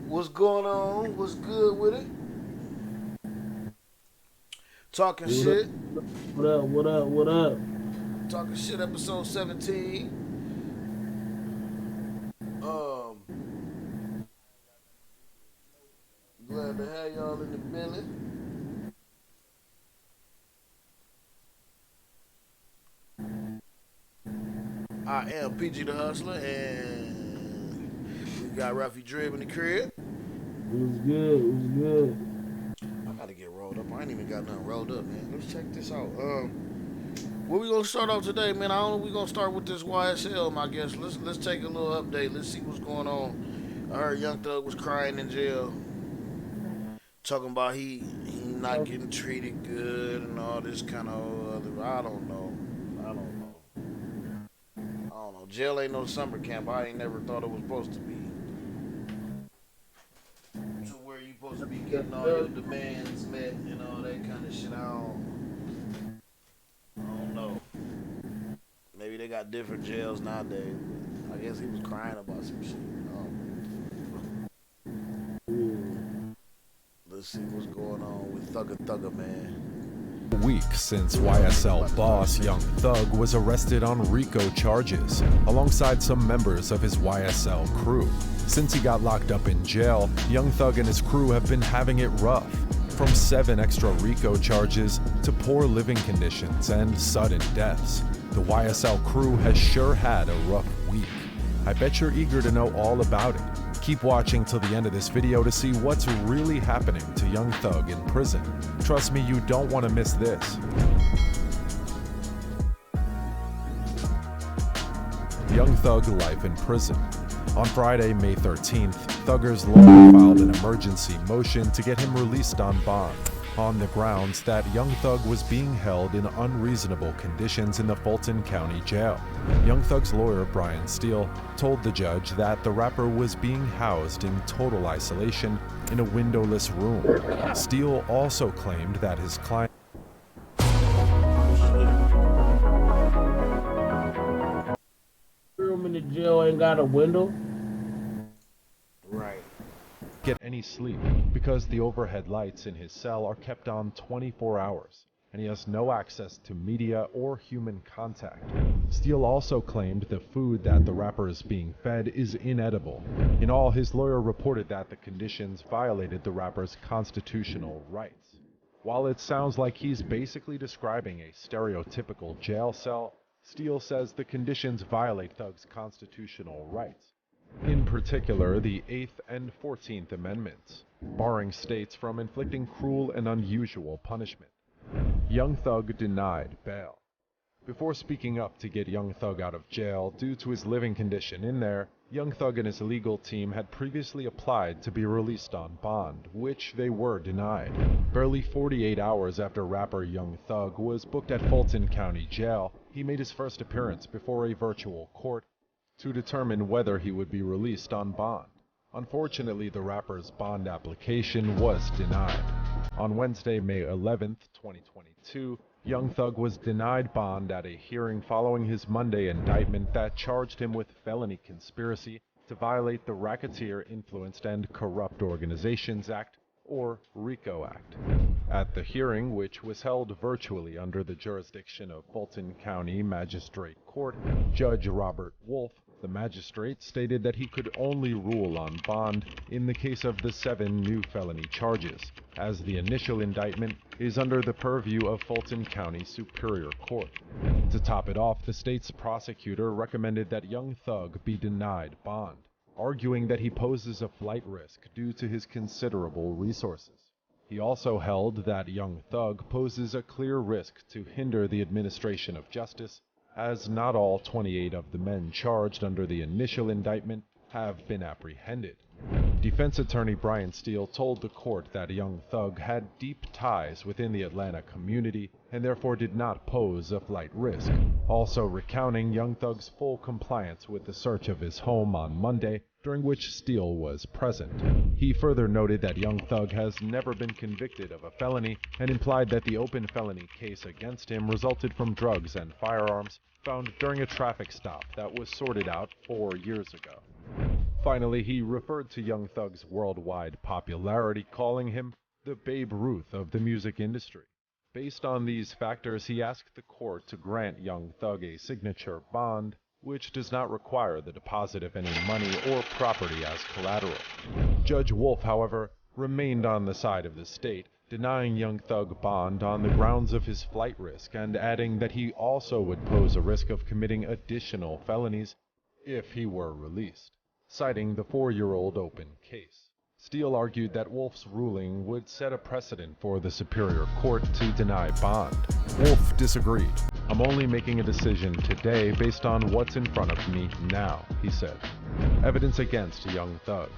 What's going on? What's good with it? Talking What up? shit. What up? What up? What up? Talking shit episode 17. Um, Glad to have y'all in the building. I am PG the Hustler, and we got Rafi Drib in the crib. It was good. It was good. I gotta get rolled up. I ain't even got nothing rolled up, man. Let's check this out. Where we gonna start off today, man? I don't know. We gonna start with this YSL, my guess. Let's take a little update. Let's see what's going on. I heard Young Thug was crying in jail, talking about he not getting treated good and all this kind of other. I don't know. I don't know. I don't know. Jail ain't no summer camp. I ain't never thought it was supposed to be. To where you supposed to be getting all your demands met and all that kind of shit. I don't know. Maybe they got different jails nowadays. I guess he was crying about some shit. Let's see what's going on with Thugger Thugger, man. Week since YSL boss Young Thug was arrested on RICO charges, alongside some members of his YSL crew. Since he got locked up in jail, Young Thug and his crew have been having it rough. From 7 extra RICO charges to poor living conditions and sudden deaths, the YSL crew has sure had a rough week. I bet you're eager to know all about it. Keep watching till the end of this video to see what's really happening to Young Thug in prison. Trust me, you don't want to miss this. Young Thug life in prison. On Friday, May 13th, Thugger's lawyer filed an emergency motion to get him released on bond, on the grounds that Young Thug was being held in unreasonable conditions in the Fulton County Jail. Young Thug's lawyer, Brian Steele, told the judge that the rapper was being housed in total isolation in a windowless room. Steele also claimed that his client Room in the jail ain't got a window. Right. get any sleep because the overhead lights in his cell are kept on 24 hours, and he has no access to media or human contact. Steele also claimed the food that the rapper is being fed is inedible. In all, his lawyer reported that the conditions violated the rapper's constitutional rights. While it sounds like he's basically describing a stereotypical jail cell, Steele says the conditions violate Thug's constitutional rights. In particular, the 8th and 14th Amendments, barring states from inflicting cruel and unusual punishment. Young Thug denied bail. Before speaking up to get Young Thug out of jail due to his living condition in there, Young Thug and his legal team had previously applied to be released on bond, which they were denied. Barely 48 hours after rapper Young Thug was booked at Fulton County Jail, he made his first appearance before a virtual court to determine whether he would be released on bond. Unfortunately, the rapper's bond application was denied. On Wednesday, May 11th, 2022, Young Thug was denied bond at a hearing following his Monday indictment that charged him with felony conspiracy to violate the Racketeer Influenced and Corrupt Organizations Act, or RICO Act. At the hearing, which was held virtually under the jurisdiction of Fulton County Magistrate Court, Judge Robert Wolf, the magistrate, stated that he could only rule on bond in the case of the 7 new felony charges, as the initial indictment is under the purview of Fulton County Superior Court. To top it off, the state's prosecutor recommended that Young Thug be denied bond, arguing that he poses a flight risk due to his considerable resources. He also held that Young Thug poses a clear risk to hinder the administration of justice, as not all 28 of the men charged under the initial indictment have been apprehended. Defense attorney Brian Steele told the court that Young Thug had deep ties within the Atlanta community and therefore did not pose a flight risk, also recounting Young Thug's full compliance with the search of his home on Monday, during which Steele was present. He further noted that Young Thug has never been convicted of a felony and implied that the open felony case against him resulted from drugs and firearms found during a traffic stop that was sorted out 4 years ago. Finally, he referred to Young Thug's worldwide popularity, calling him the Babe Ruth of the music industry. Based on these factors, he asked the court to grant Young Thug a signature bond, which does not require the deposit of any money or property as collateral. Judge Wolf, however, remained on the side of the state, denying Young Thug bond on the grounds of his flight risk and adding that he also would pose a risk of committing additional felonies if he were released, citing the 4-year-old open case. Steele argued that Wolf's ruling would set a precedent for the Superior Court to deny bond. Wolf disagreed. "I'm only making a decision today based on what's in front of me now," he said. Evidence against Young Thug.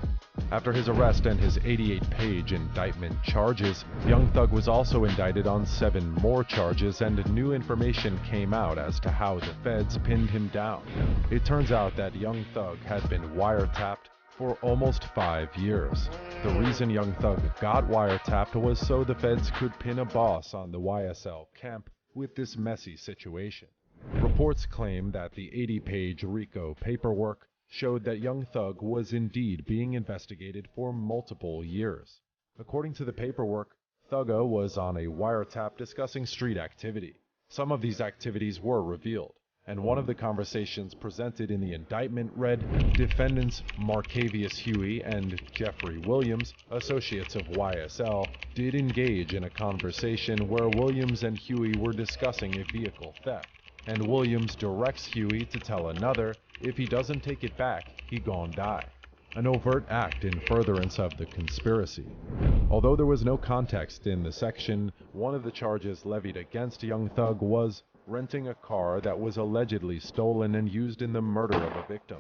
After his arrest and his 88-page indictment charges, Young Thug was also indicted on 7 more charges, and new information came out as to how the feds pinned him down. It turns out that Young Thug had been wiretapped for almost 5 years. The reason Young Thug got wiretapped was so the feds could pin a boss on the YSL camp with this messy situation. Reports claim that the 80-page RICO paperwork showed that Young Thug was indeed being investigated for multiple years. According to the paperwork, Thugga was on a wiretap discussing street activity. Some of these activities were revealed, and one of the conversations presented in the indictment read, "Defendants Marcavius Huey and Jeffrey Williams, associates of YSL, did engage in a conversation where Williams and Huey were discussing a vehicle theft, and Williams directs Huey to tell another, if he doesn't take it back, he gon' die." An overt act in furtherance of the conspiracy. Although there was no context in the section, one of the charges levied against Young Thug was renting a car that was allegedly stolen and used in the murder of a victim.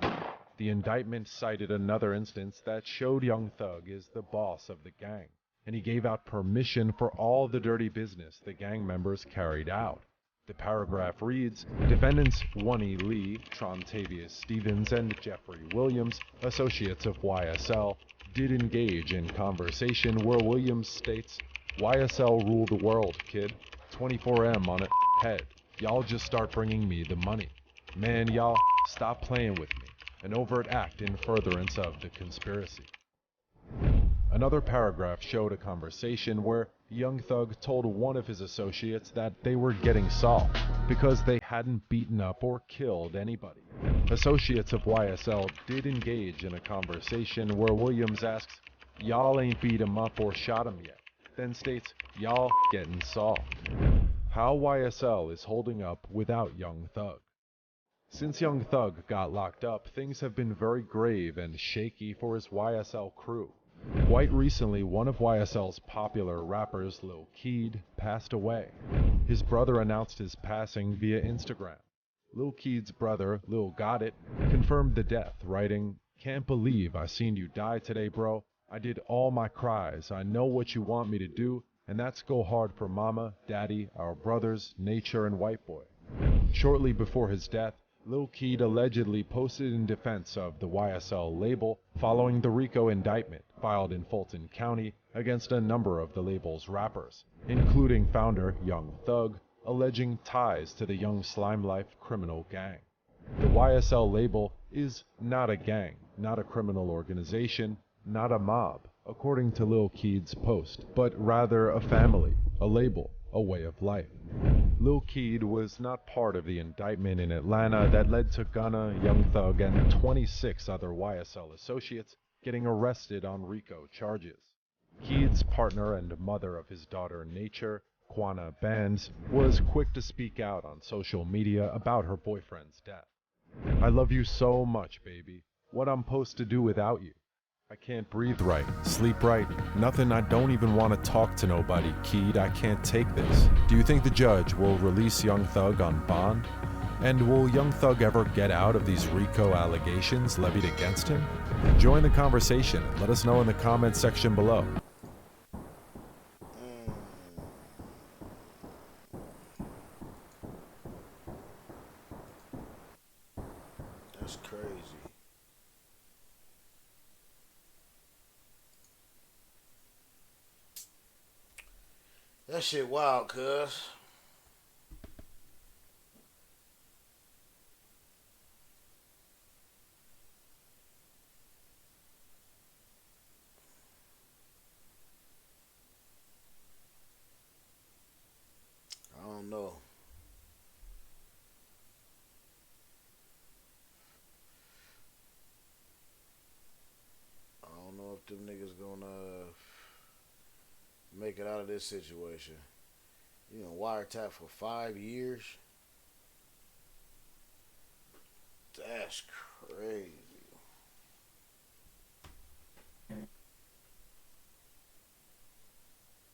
The indictment cited another instance that showed Young Thug is the boss of the gang, and he gave out permission for all the dirty business the gang members carried out. The paragraph reads, "Defendants Wunny Lee, Trontavious Stevens, and Jeffrey Williams, associates of YSL, did engage in conversation where Williams states, 'YSL rule the world, kid. 24M on it, head. Y'all just start bringing me the money. Man, y'all, stop playing with me.' An overt act in furtherance of the conspiracy." Another paragraph showed a conversation where Young Thug told one of his associates that they were getting soft because they hadn't beaten up or killed anybody. Associates of YSL did engage in a conversation where Williams asks, "Y'all ain't beat him up or shot him yet," then states, "Y'all getting soft." How YSL is holding up without Young Thug. Since Young Thug got locked up, things have been very grave and shaky for his YSL crew. Quite recently, one of YSL's popular rappers, Lil Keed, passed away. His brother announced his passing via Instagram. Lil Keed's brother, Lil Got It, confirmed the death, writing, "Can't believe I seen you die today, bro. I did all my cries. I know what you want me to do, and that's go hard for mama, daddy, our brothers, nature, and white boy." Shortly before his death, Lil Keed allegedly posted in defense of the YSL label following the RICO indictment filed in Fulton County against a number of the label's rappers, including founder Young Thug, alleging ties to the Young Slime Life criminal gang. The YSL label is not a gang, not a criminal organization, not a mob, according to Lil Keed's post, but rather a family, a label, a way of life. Lil Keed was not part of the indictment in Atlanta that led to Gunna, Young Thug, and 26 other YSL associates getting arrested on RICO charges. Keed's partner and mother of his daughter Nature, Quana Bands, was quick to speak out on social media about her boyfriend's death. "I love you so much, baby. What I'm supposed to do without you? I can't breathe right, sleep right, nothing. I don't even want to talk to nobody, Keed. I can't take this. Do you think the judge will release Young Thug on bond? And will Young Thug ever get out of these RICO allegations levied against him? Join the conversation and let us know in the comments section below. That's crazy. That shit wild, cuz. them niggas gonna make it out of this situation. You know, wiretap for 5 years. That's crazy.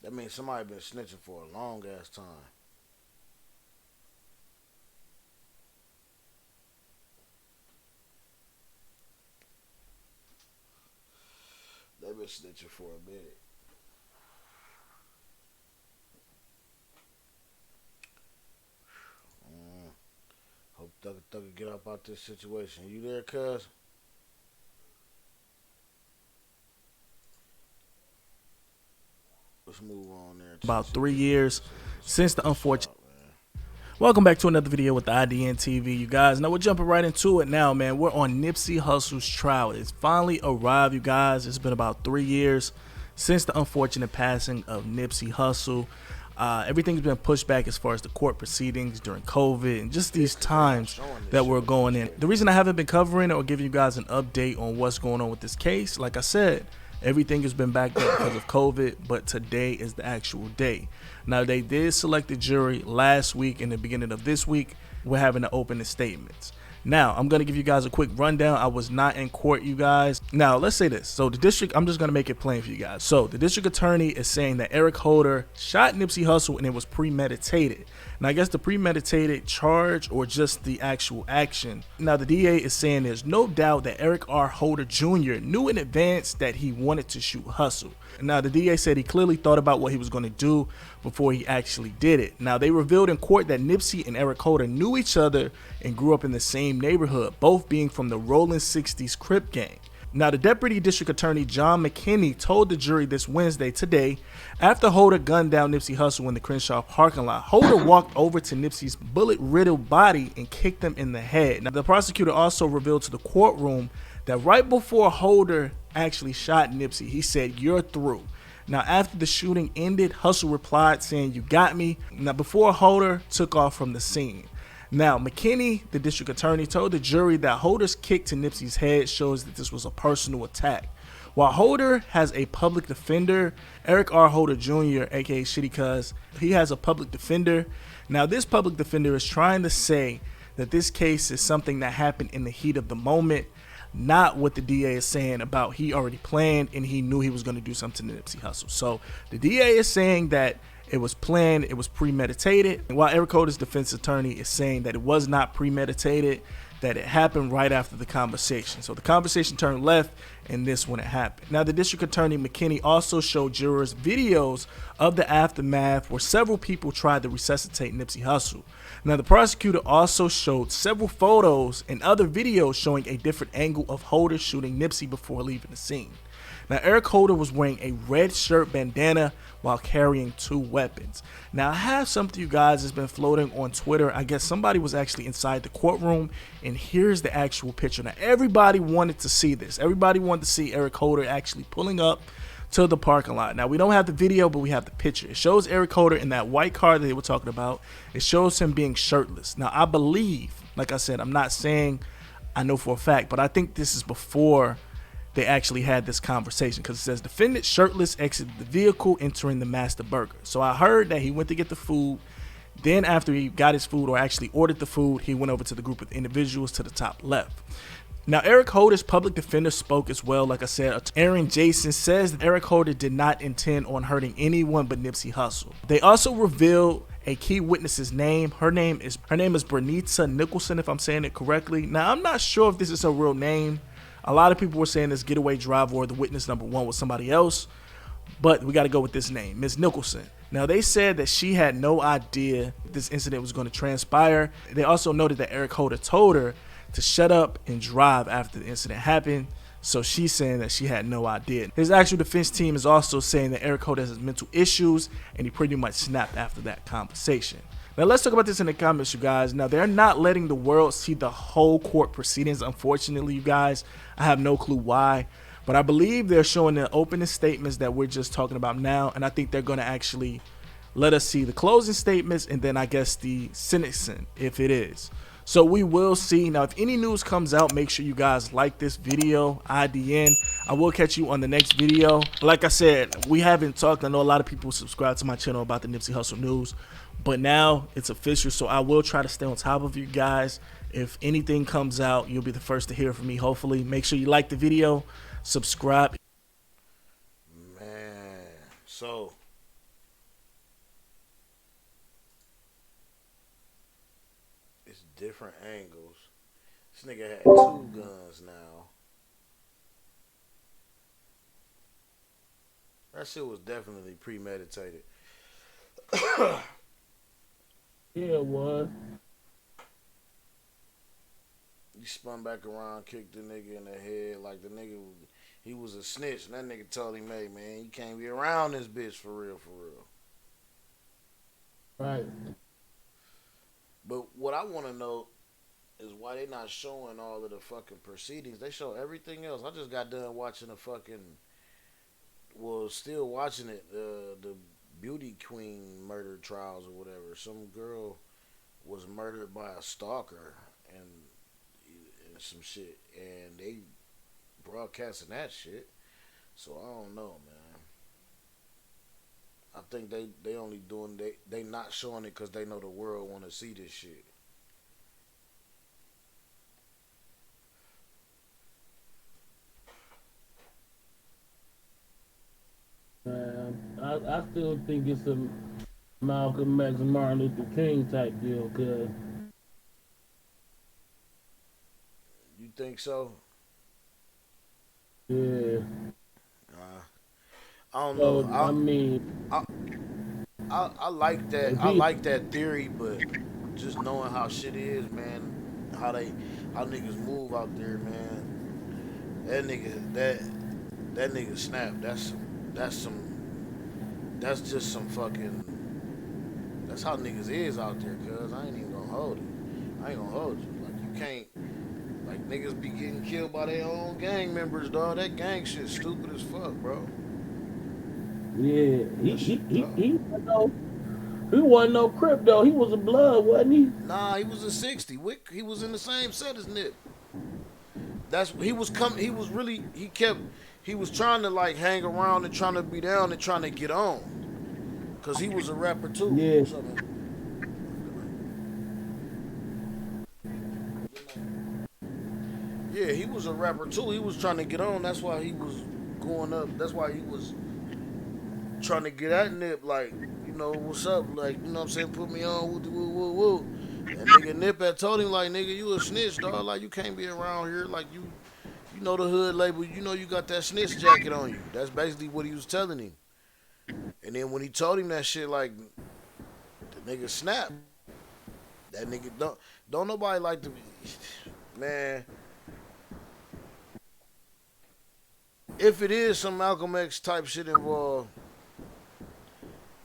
That means somebody been snitching for a long ass time. They been snitching for a minute. Hope Thugger Thugger get up out this situation. You there, cuz? Let's move on there. About 3 years since the unfortunate. Welcome back to another video with the IDN TV, you guys. Now we're jumping right into it now, man. We're on Nipsey Hussle's trial. It's finally arrived, you guys. It's been about 3 years since the unfortunate passing of Nipsey Hussle. Everything's been pushed back as far as the court proceedings during COVID and just these times that we're going in. The reason I haven't been covering it or giving you guys an update on what's going on with this case, like I said, everything has been backed up because of COVID, but today is the actual day. Now, they did select the jury last week and the beginning of this week. We're having to open the statements. Now, I'm going to give you guys a quick rundown. I was not in court, you guys. Now, let's say this. So the district, I'm just going to make it plain for you guys. So the district attorney is saying that Eric Holder shot Nipsey Hussle and it was premeditated. Now, I guess the premeditated charge or just the actual action. Now, the DA is saying there's no doubt that Eric R. Holder Jr. knew in advance that he wanted to shoot Hussle. Now, the DA said he clearly thought about what he was going to do before he actually did it. Now, they revealed in court that Nipsey and Eric Holder knew each other and grew up in the same neighborhood, both being from the Rolling 60s Crip gang. Now, the Deputy District Attorney John McKinney told the jury this Wednesday, today, after Holder gunned down Nipsey Hussle in the Crenshaw parking lot, Holder walked over to Nipsey's bullet-riddled body and kicked him in the head. Now, the prosecutor also revealed to the courtroom that right before Holder actually shot Nipsey, he said, "You're through." Now, after the shooting ended, Hussle replied saying, "You got me." Now, before Holder took off from the scene. Now, McKinney, the district attorney, told the jury that Holder's kick to Nipsey's head shows that this was a personal attack. While Holder has a public defender, Eric R. Holder Jr., aka Shitty Cuz, he has a public defender. Now, this public defender is trying to say that this case is something that happened in the heat of the moment, not what the DA is saying about he already planned and he knew he was going to do something to Nipsey Hussle. So the DA is saying that it was planned, it was premeditated, while Eric Holder's defense attorney is saying that it was not premeditated, that it happened right after the conversation. So the conversation turned left and this when it happened. Now, the district attorney McKinney also showed jurors videos of the aftermath where several people tried to resuscitate Nipsey Hussle. Now, the prosecutor also showed several photos and other videos showing a different angle of Holder shooting Nipsey before leaving the scene. Now, Eric Holder was wearing a red shirt bandana while carrying two weapons. Now, I have something, you guys, that's been floating on Twitter. I guess somebody was actually inside the courtroom, and here's the actual picture. Now, everybody wanted to see this. Everybody wanted to see Eric Holder actually pulling up to the parking lot. Now, we don't have the video, but we have the picture. It shows Eric Holder in that white car that they were talking about. It shows him being shirtless. Now, I believe, like I said, I'm not saying I know for a fact, but I think this is before they actually had this conversation, because it says defendant shirtless exited the vehicle entering the Master Burger. So I heard that he went to get the food. Then after he got his food, or actually ordered the food, he went over to the group of individuals to the top left. Now, Eric Holder's public defender spoke as well. Like I said, Aaron Jason says that Eric Holder did not intend on hurting anyone but Nipsey Hussle. They also revealed a key witness's name. Her name is Bernita Nicholson, if I'm saying it correctly. Now, I'm not sure if this is her real name. A lot of people were saying this getaway driver or the witness number one was somebody else, but we got to go with this name, Ms. Nicholson. Now, they said that she had no idea this incident was going to transpire. They also noted that Eric Holder told her to shut up and drive after the incident happened. So she's saying that she had no idea. His actual defense team is also saying that Eric Holder has mental issues and he pretty much snapped after that conversation. Now, let's talk about this in the comments, you guys. Now, they're not letting the world see the whole court proceedings, unfortunately, you guys. I have no clue why, but I believe they're showing the opening statements that we're just talking about now, and I think they're going to actually let us see the closing statements and then I guess the sentencing, if it is. So we will see. Now, if any news comes out, make sure you guys like this video. IDN. I will catch you on the next video. Like I said, we haven't talked. I know a lot of people subscribe to my channel about the Nipsey Hussle news, but now it's official. So I will try to stay on top of you guys. If anything comes out, you'll be the first to hear from me, hopefully. Make sure you like the video, subscribe. Man, so it's different angles. This nigga had two guns now. That shit was definitely premeditated. Yeah, it was. He spun back around, kicked the nigga in the head like the nigga, he was a snitch. And that nigga told him, hey, man, you can't be around this bitch for real, for real. Right. But what I want to know is why they not showing all of the fucking proceedings. They show everything else. I just got done watching the fucking, well, still watching it, the beauty queen murder trials or whatever. Some girl was murdered by a stalker and some shit, and they broadcasting that shit. So I don't know, man. I think they only doing, they not showing it because they know the world want to see this shit. Man, I still think it's a Malcolm X and Martin Luther King type deal, cause You think so? yeah. I don't know. So I mean, I I like that. and I people, like that theory, but just knowing how shit is, man, how niggas move out there, man. That nigga snap. That's just some fucking. That's how niggas is out there, cuz I ain't even gonna hold it. I ain't gonna hold you. Like you can't. Like niggas be getting killed by their own gang members, dog. That gang shit stupid as fuck, bro. yeah, That shit tough. he wasn't no Crip though. He was a Blood, wasn't he? Nah, he was a 60. He was in the same set as Nip. That's he was coming. He was really he kept he was trying to like hang around and trying to be down and trying to get on, cause he was a rapper too. Yeah, What's up, man? Yeah, he was a rapper too. He was trying to get on. That's why he was going up. That's why he was trying to get at Nip. Like, you know, what's up? Like, you know what I'm saying? Put me on. Woo, woo, woo, woo. And nigga Nip had told him like, nigga, you a snitch, dog. Like, you can't be around here. Like, you know the hood label. You know you got that snitch jacket on you. That's basically what he was telling him. And then when he told him that shit, like, the nigga snapped. That nigga don't nobody like to be, man. If it is some Malcolm X type shit involved,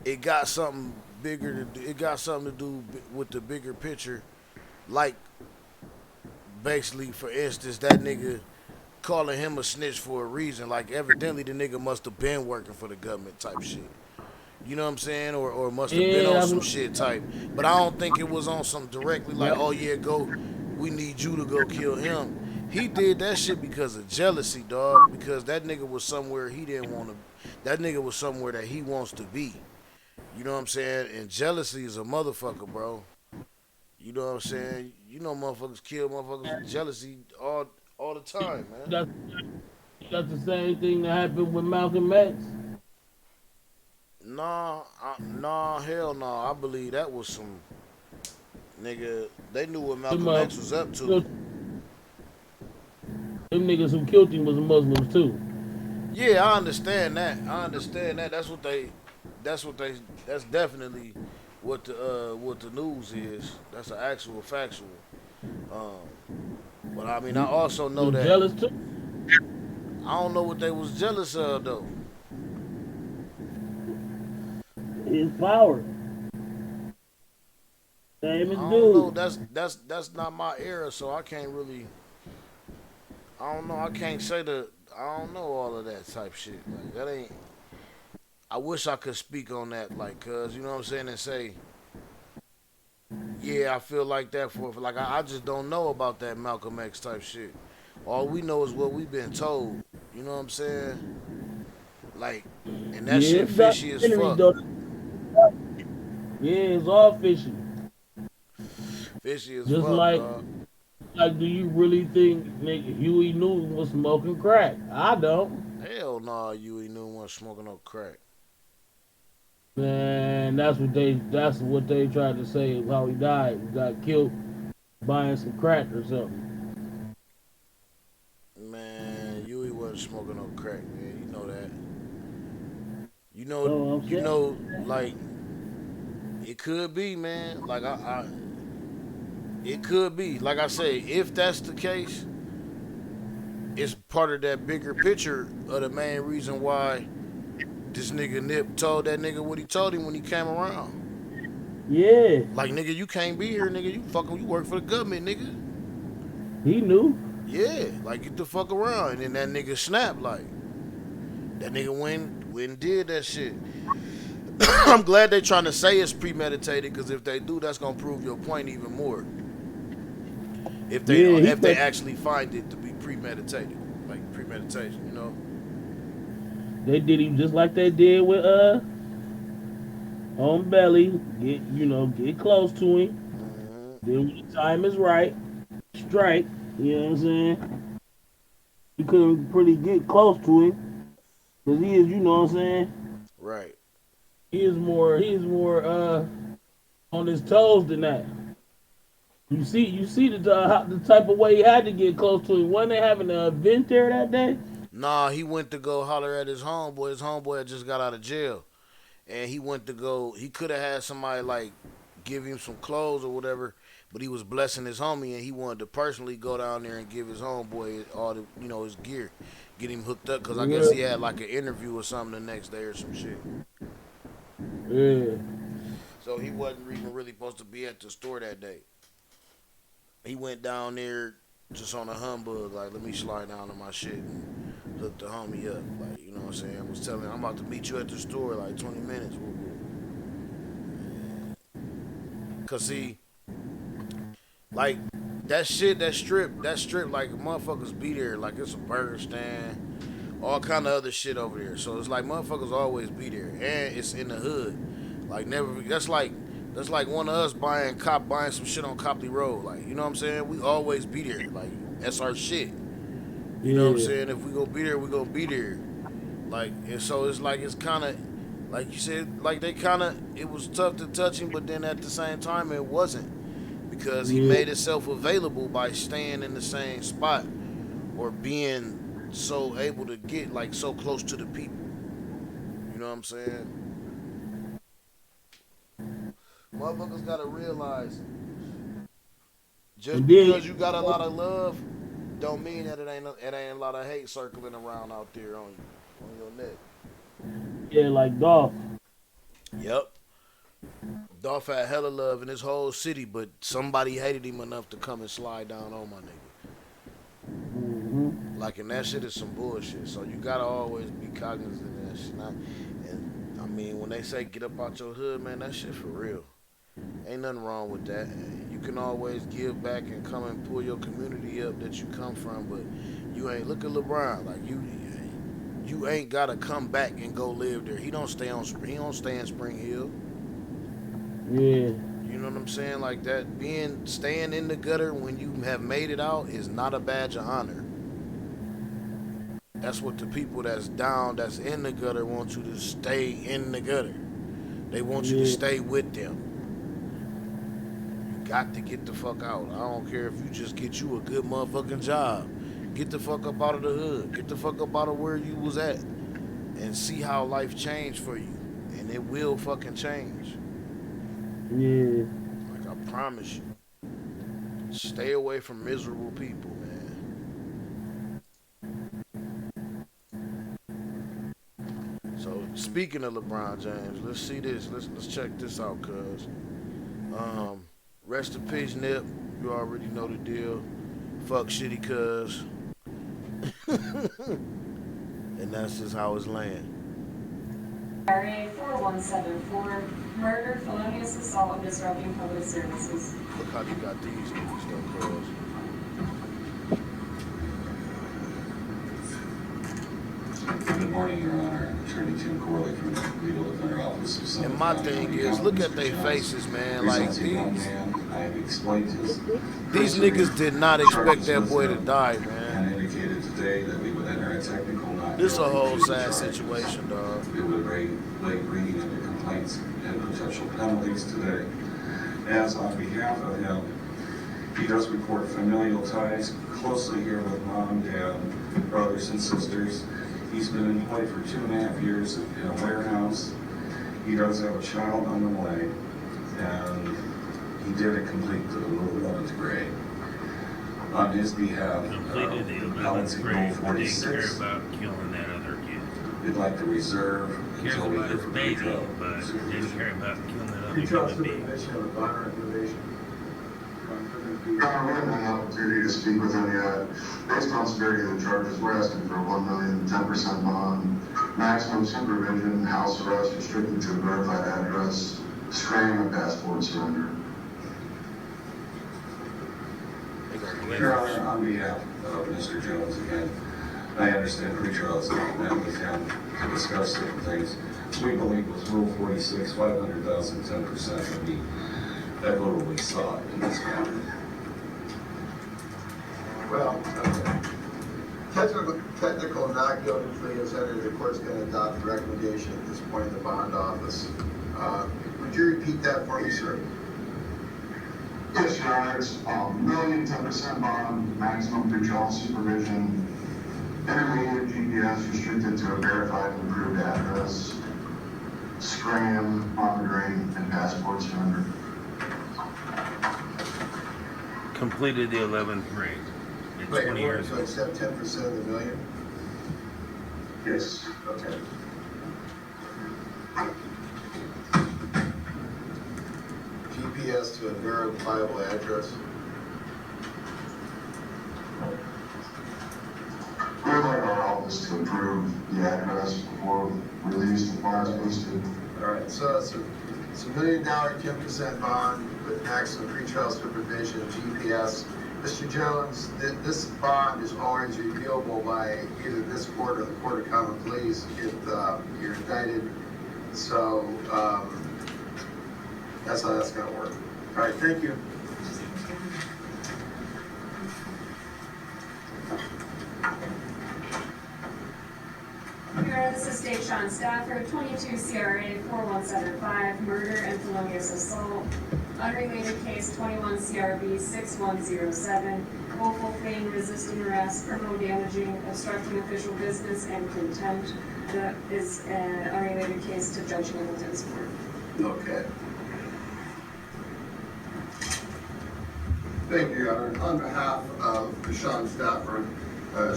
it got something bigger. It got something to do with the bigger picture. Like, basically, for instance, that nigga calling him a snitch for a reason. Like, evidently, the nigga must have been working for the government type shit. You know what I'm saying? Or must have been yeah, on that's some what, shit type. But I don't think it was on some directly like, yep. oh yeah, go, we need you to go kill him. He did that shit because of jealousy, dog. Because that nigga was somewhere he didn't want to. That nigga was somewhere that he wants to be. You know what I'm saying? And jealousy is a motherfucker, bro. You know what I'm saying? You know motherfuckers kill motherfuckers with jealousy all the time, man. That's that's the same thing that happened with Malcolm X. Nah, hell no. I believe that was some nigga. They knew what Them, Malcolm X was up to. them niggas who killed him was Muslims too. Yeah, I understand that. I understand that. That's what they. That's what they. That's definitely what the news is. That's an actual factual. Um, but I mean, I also know Was that jealous too. I don't know what they was jealous of though. His power. Same I as don't know. dude. That's not my era, so I can't really. I don't know. I can't say the. I don't know all of that type shit. Like that ain't. I wish I could speak on that, like, cause you know what I'm saying, and say, Yeah, I feel like that for like I just don't know about that Malcolm X type shit. All we know is what we've been told. You know what I'm saying? Like, and that Yeah, shit it's fishy as documentaries fuck. though. Yeah, it's all fishy. Fishy as Just fuck, dog. like, do you really think nigga Huey Newton was smoking crack? I don't. Hell nah, you ain't no one smoking no crack. Man, that's what they tried to say how he died. He got killed buying some crack or something. Man, Yui wasn't smoking no crack, man. You know that. So I'm saying, Like it could be, man. It could be. Like I say, if that's the case, it's part of that bigger picture of the main reason why this nigga Nip told that nigga what he told him when he came around. yeah, Like, nigga, you can't be here, nigga. You work for the government, nigga. he knew. Yeah, like get the fuck around. And then that nigga snapped like that nigga went and did that shit. I'm glad they trying to say it's premeditated, because if they do, that's gonna prove your point even more. Yeah, he If they put. actually find it to be premeditated, like premeditation, you know. They did him just like they did with on belly. Get close to him. Hmm. Then when the time is right, strike. You know what I'm saying? You couldn't pretty get close to him because he is. You know what I'm saying? Right. He is more on his toes than that. You see the type of way he had to get close to him. Wasn't they having an event there that day? Nah, he went to go holler at his homeboy. His homeboy had just got out of jail, and he went to go. He could have had somebody like give him some clothes or whatever, but he was blessing his homie, and he wanted to personally go down there and give his homeboy all the his gear, get him hooked up, because I guess he Yeah, had like an interview or something the next day or some shit. yeah, So he wasn't even really supposed to be at the store that day. He went down there just on a humbug, like, let me slide down to my shit and hook the homie up. Like, you know what I'm saying? I was telling him, I'm about to meet you at the store, like 20 minutes. Woo, woo. Cause see, like that strip, like motherfuckers be there, like it's a burger stand, all kind of other shit over there. So it's like motherfuckers always be there, and it's in the hood. Like never, that's like one of us buying some shit on Copley Road. Like, you know what I'm saying? We always be there. Like that's our shit. You know what I'm yeah, saying? If we gonna be there, we gonna be there. Like, and so it's like it's kind of like you said, like it was tough to touch him, but then at the same time it wasn't, because he yeah, made himself available by staying in the same spot or being so able to get like so close to the people. You know what I'm saying? Motherfuckers gotta realize, just and then because you got a lot of love, don't mean that it ain't a lot of hate circling around out there on your neck. yeah, like Dolph. Yep. Dolph had hella love in his whole city, but somebody hated him enough to come and slide down on my nigga. Hmm. Like, and that shit is some bullshit. So you gotta always be cognizant of that shit. And I mean, when they say get up out your hood, man, that shit for real. Ain't nothing wrong with that. You can always give back and come and pull your community up that you come from, but you ain't, look at LeBron. Like, you ain't gotta come back and go live there. He don't stay in Spring Hill. Yeah, You know what I'm saying? Like that, staying in the gutter when you have made it out is not a badge of honor. That's what the people that's in the gutter want you to stay in the gutter. They want you to yeah, stay with them. You got to get the fuck out. I don't care if you just get you a good motherfucking job. Get the fuck up out of the hood. Get the fuck up out of where you was at and see how life changed for you. And it will fucking change. yeah. Like, I promise you. Stay away from miserable people, man. So speaking of LeBron James, let's see this. Let's check this out, cuz. Um, Rest in peace, Nip. You already know the deal. Fuck shitty cuz. And that's just how it's laying. RA 4174, murder, felonious assault, and disrupting public services. Look how they got these niggas though, cuz. Good morning, Your Honor. Attorney Tim Corley from the Legal Defender Office of Suffolk And my County. thing is, look at their faces, man. Like Presenting young these man, I have explained his niggas did not expect charges that with boy to him die, man. and indicated today that we would enter a technical not This a guilty whole plea sad charge. situation, dog. It would lay reading of the complaints and potential penalties today. As on behalf of him, he does report familial ties closely here with mom, dad, brothers, and sisters. He's been employed for 2.5 years in a warehouse. He does have a child on the way, and he did complete the 11th grade. On his behalf, Completed the 11th balancing grade, goal but didn't care 46, about killing that other kid. we'd like to reserve Cares until we about hear his from baby, Rico. but didn't care about killing that other Pretrial human being. supervision of a bond recommendation. Your Honor, we haven't had an opportunity to speak with him yet. Based on severity of the charges, we're asking for a $1 million, 10% bond, maximum supervision, house arrest restricted to a verified address, screening and passport surrender. Your Honor, on behalf of Mr. Jones again, I understand pretrial has not met with him to discuss certain things. We believe with Rule 46, 500,000, 10% would be equitably sought in this matter. Well, technical not guilty plea is entered. The court's going to adopt the recommendation at this point in the bond office. Would you repeat that for me, sir? Yes, Your Honor, it's $1 million, 10% bond, maximum pretrial supervision, intermediate GPS restricted to a verified and approved address, screening, monitoring, and passport surrender. Completed the 11th grade at Wait, 20 you're years to old. accept 10% of the million? Yes. Okay. GPS to a verifiable address. We would like our office to approve the address before release the funds posted. All right, so it's a $1 million, 10% bond with maximum pretrial supervision, GPS. Mr. Jones, this bond is always reviewable by either this court or the Court of Common Pleas if you're indicted. So that's how that's going to work. All right, thank you. Here, this is State Sean Stafford, 22 CRA 4175, murder and felonious assault. Unrelated case 21 CRB 6107, willful fleeing, resisting arrest, criminal damaging, obstructing official business, and contempt. That is an unrelated case to Judge Hamilton's court. Okay. Thank you, Your Honor. On behalf of Sean Stafford,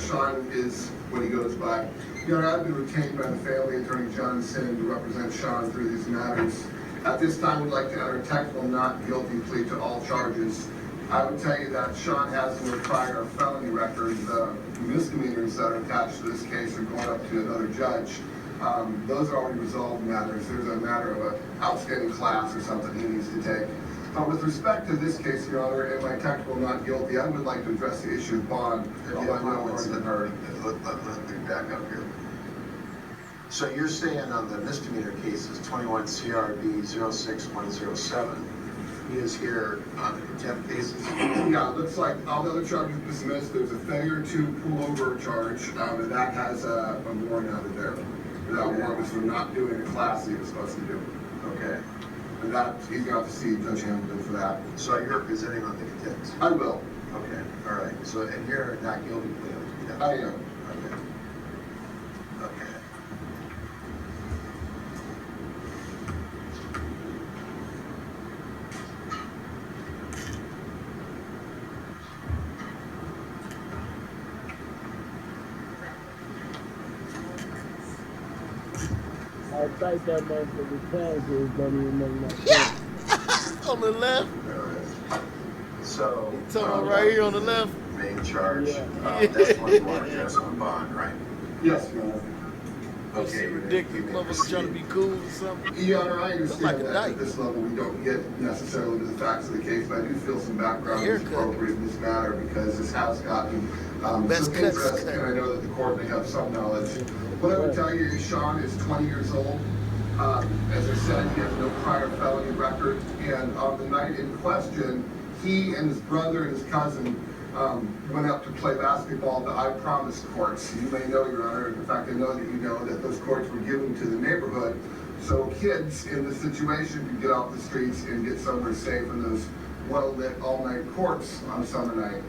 Sean is what he goes by. Your Honor, I've been retained by the family attorney Johnson to represent Sean through these matters. At this time, we'd like to enter a technical not guilty plea to all charges. I would tell you that Sean has no prior felony record. The misdemeanors that are attached to this case are going up to another judge. Those are already resolved matters. There's a matter of an outstanding class or something he needs to take. With respect to this case, Your Honor, in my technical not guilty, I would like to address the issue of bond. Let me back up here. So you're saying on the misdemeanor cases, 21 CRB 06107, he is here on the contempt cases? Yeah, it looks like all the other charges dismissed. There's a failure to pull over charge, and that has a warrant out of there. That warrant was for not doing the class he was supposed to do. Okay. And that, he's going to have to see Judge Hamilton for that. So you're representing on the contempt? I will. Okay, all right. So, and you're not guilty plea on contempt? I am. Okay. Okay. I typed that motherfucker fast, so it don't even make no sense. Yeah. On the left. All right. So. Talking right here on the left. Main charge. Yeah. That's what you want to address on bond, right? Yes, Your Honor. This shit ridiculous. Motherfucker trying to be cool or something. Your Honor, I Look like understand a that dyke. at this level we don't get necessarily to the facts of the case, but I do feel some background is appropriate in this matter because this has gotten Best some cut. interest, and I know that the court may have some knowledge. What I would tell you is Sean is 20 years old. As I said, he has no prior felony record, and on the night in question, he and his brother and his cousin went up to play basketball at the I Promise courts. You may know, Your Honor, in fact, I know that you know that those courts were given to the neighborhood, so kids in this situation could get off the streets and get somewhere safe in those well-lit all-night courts on a summer night.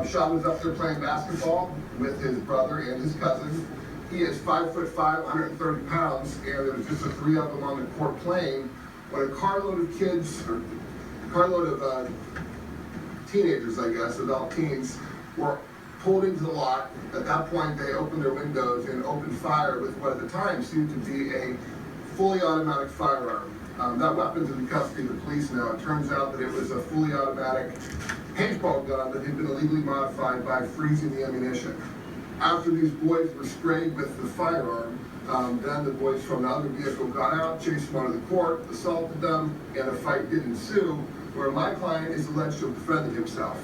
Sean was up there playing basketball with his brother and his cousin. He is 5'5", 130 pounds, and there was just the three of them on the court playing when a carload of kids, or a carload of teenagers, I guess, adult teens, were pulled into the lot. At that point, they opened their windows and opened fire with what at the time seemed to be a fully automatic firearm. That weapon's in the custody of the police now. It turns out that it was a fully automatic paintball gun that had been illegally modified by freezing the ammunition. After these boys were sprayed with the firearm, then the boys from the other vehicle got out, chased them out of the court, assaulted them, and a fight did ensue, where my client is alleged to have defended himself.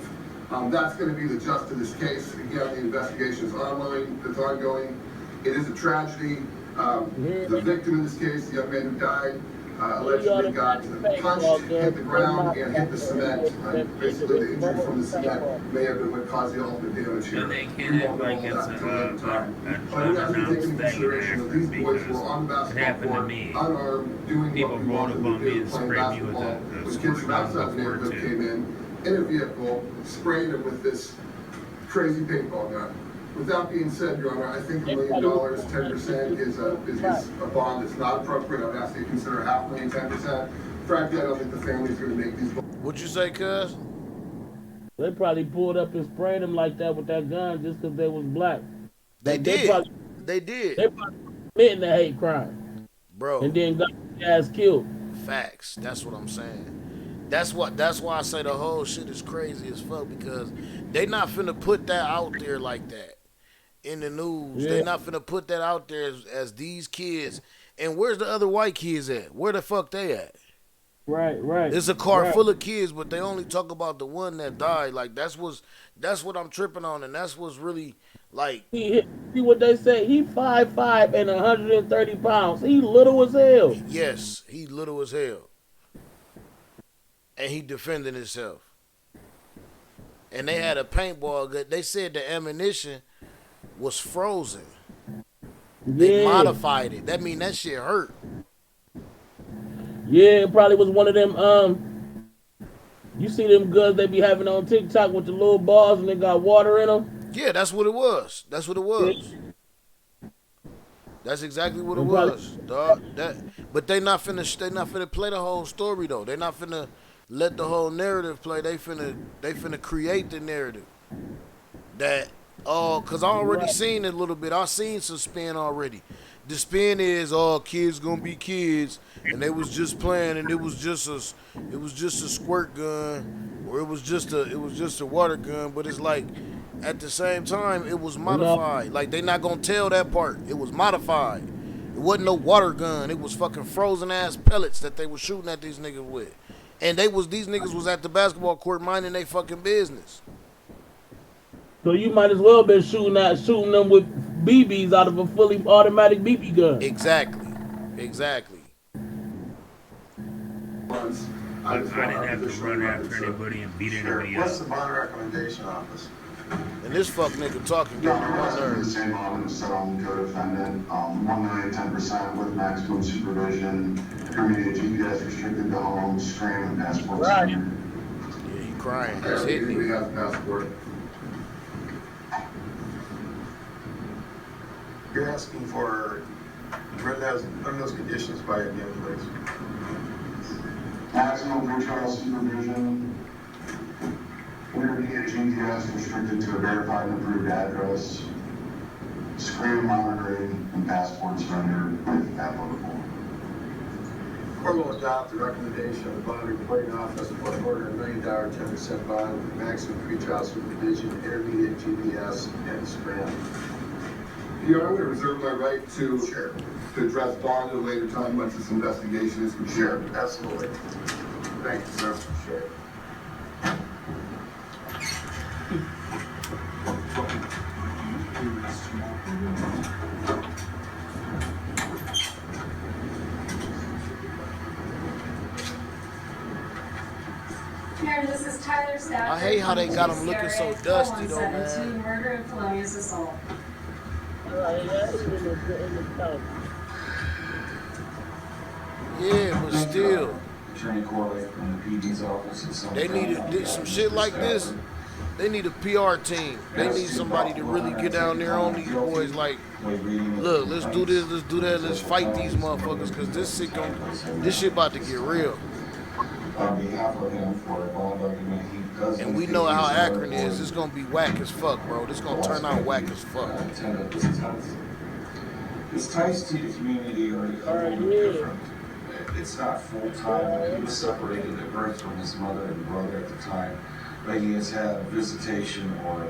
That's going to be the gist of this case. Again, the investigation is ongoing. It's ongoing. It is a tragedy. The victim in this case, the young man who died, allegedly got punched, hit the ground, and hit the cement. Basically, the injury from the cement may have been what caused the ultimate damage here. And they can't act like it's But we have to take into consideration that these boys were on the basketball court, unarmed, doing what we wanted to do, playing basketball. When kids from outside the neighborhood came in a vehicle, spraying them with this crazy paintball gun. With that being said, Your Honor, I think $1 million, 10% is a bond that's not appropriate. I would ask you to consider $500,000, 10%. Frankly, I don't think the family's going to make these. What'd you say, cuz? They probably pulled up and sprayed him like that with that gun just because they was black. They did. They did. They probably committing a hate crime. Bro. And then got their ass killed. Facts. That's what I'm saying. That's why I say the whole shit is crazy as fuck, because they not finna put that out there like that in the news. Yeah. They not finna put that out there as these kids. And where's the other white kids at? Where the fuck they at? Right. It's a car full of kids, but they only talk about the one that died. Like that's what I'm tripping on, and that's what's really like. See what they say? He 5'5" and 130 pounds. He little as hell. Yes, he little as hell, and he defending himself. And they had a paintball gun. They said the ammunition was frozen. They modified it. That mean that shit hurt. Yeah, it probably was one of them. You see them guns they be having on TikTok with the little balls and they got water in them? Yeah, that's what it was. That's what it was. That's exactly what it was, dog. But they not finna play the whole story though. They not finna let the whole narrative play. They finna create the narrative. That cause I already seen it a little bit. I seen some spin already. The spin is kids gonna be kids, and they was just playing, and it was just a squirt gun, or it was just a water gun. But it's like at the same time it was modified. Like they not gonna tell that part. It was modified. It wasn't no water gun. It was fucking frozen ass pellets that they were shooting at these niggas with, and these niggas was at the basketball court minding they fucking business. So you might as well been shooting them with BBs out of a fully automatic BB gun. Exactly. I didn't have to run after anybody and beat anybody up. What's the bond recommendation office? And this fuck nigga talking No, to me the my rest of the nerves. same bond as on co-defendant, 1,010% with maximum supervision, immediate GPS restricted to home, screen and passport. Right. Yeah, he crying. He's hitting We me. have passport. You're asking for run those conditions by again, please. Maximum pretrial supervision, intermediate GPS restricted to a verified and approved address, screen monitoring, and passport surrender if applicable. Court will adopt the recommendation of the bond reporting office for order $1 million, 10% bond with maximum pretrial supervision, intermediate GPS, and screen. Your Honor, I'm going to reserve my right to address bond at a later time once this investigation is complete. Sure, absolutely. Thank you, sir. Sure. Here, this is Tyler Stafford. I hate how they got him looking so dusty, though, man. 4172, murder and felonious assault. Yeah, but still, Attorney Corley from the PD's office and some. they need some shit like this. They need a PR team. They need somebody to really get down there on these boys. Like, look, let's do this, let's do that, let's fight these motherfuckers, cause this shit about to get real. On behalf of him for a bond argument, he does. And we know how Akron is. It's gonna be whack as fuck, bro. This gonna turn out whack as fuck. His ties to the community are a little bit different. It's not full time. He was separated at birth from his mother and brother at the time, but he has had visitation or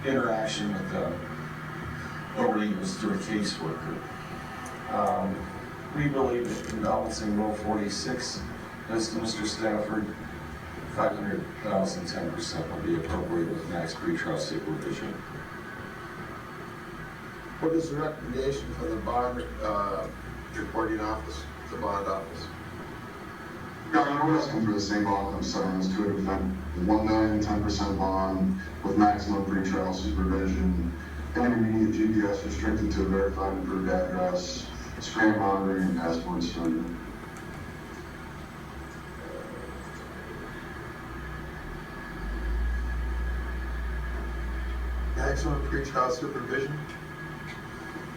interaction with them over the years through a caseworker. We believe that in balancing Rule 46, as to Mr. Stafford, 500,000, 10% will be appropriate with max pretrial supervision. What is the recommendation for the bond reporting office, the bond office? Your Honor, we're asking for the same bond of settlements to it, 1 million, 10% bond with maximum pretrial supervision, intermediate GPS restricted to a verified and approved address, screen monitoring, and passport surrender. Maximum pretrial supervision?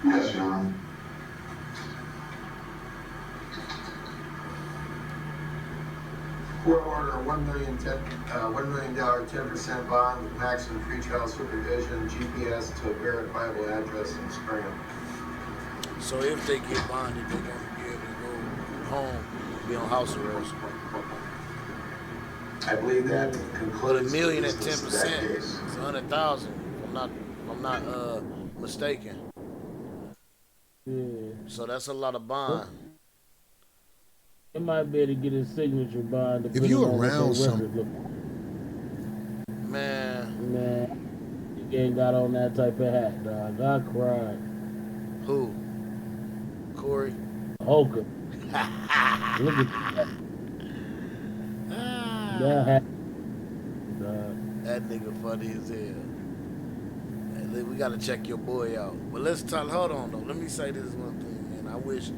Yes, Your Honor. Court order $1 million, $10% bond with maximum pretrial supervision, GPS to a verifiable address in Scranton. So if they get bonded, they're gonna be able to go home, be on house arrest. I believe that But concludes. $1 million at the business of 10%, that it's case. 100,000. If I'm not mistaken. Yeah. So that's a lot of bond. It might be able to get his signature bond. If you around Man, you ain't got on that type of hat, dog. I cried. who? Corey? Hoka. Look at that hat. Dog. That nigga funny as hell. Hey, we gotta check your boy out. But let's talk. Hold on though. Let me say this one thing, man. I wish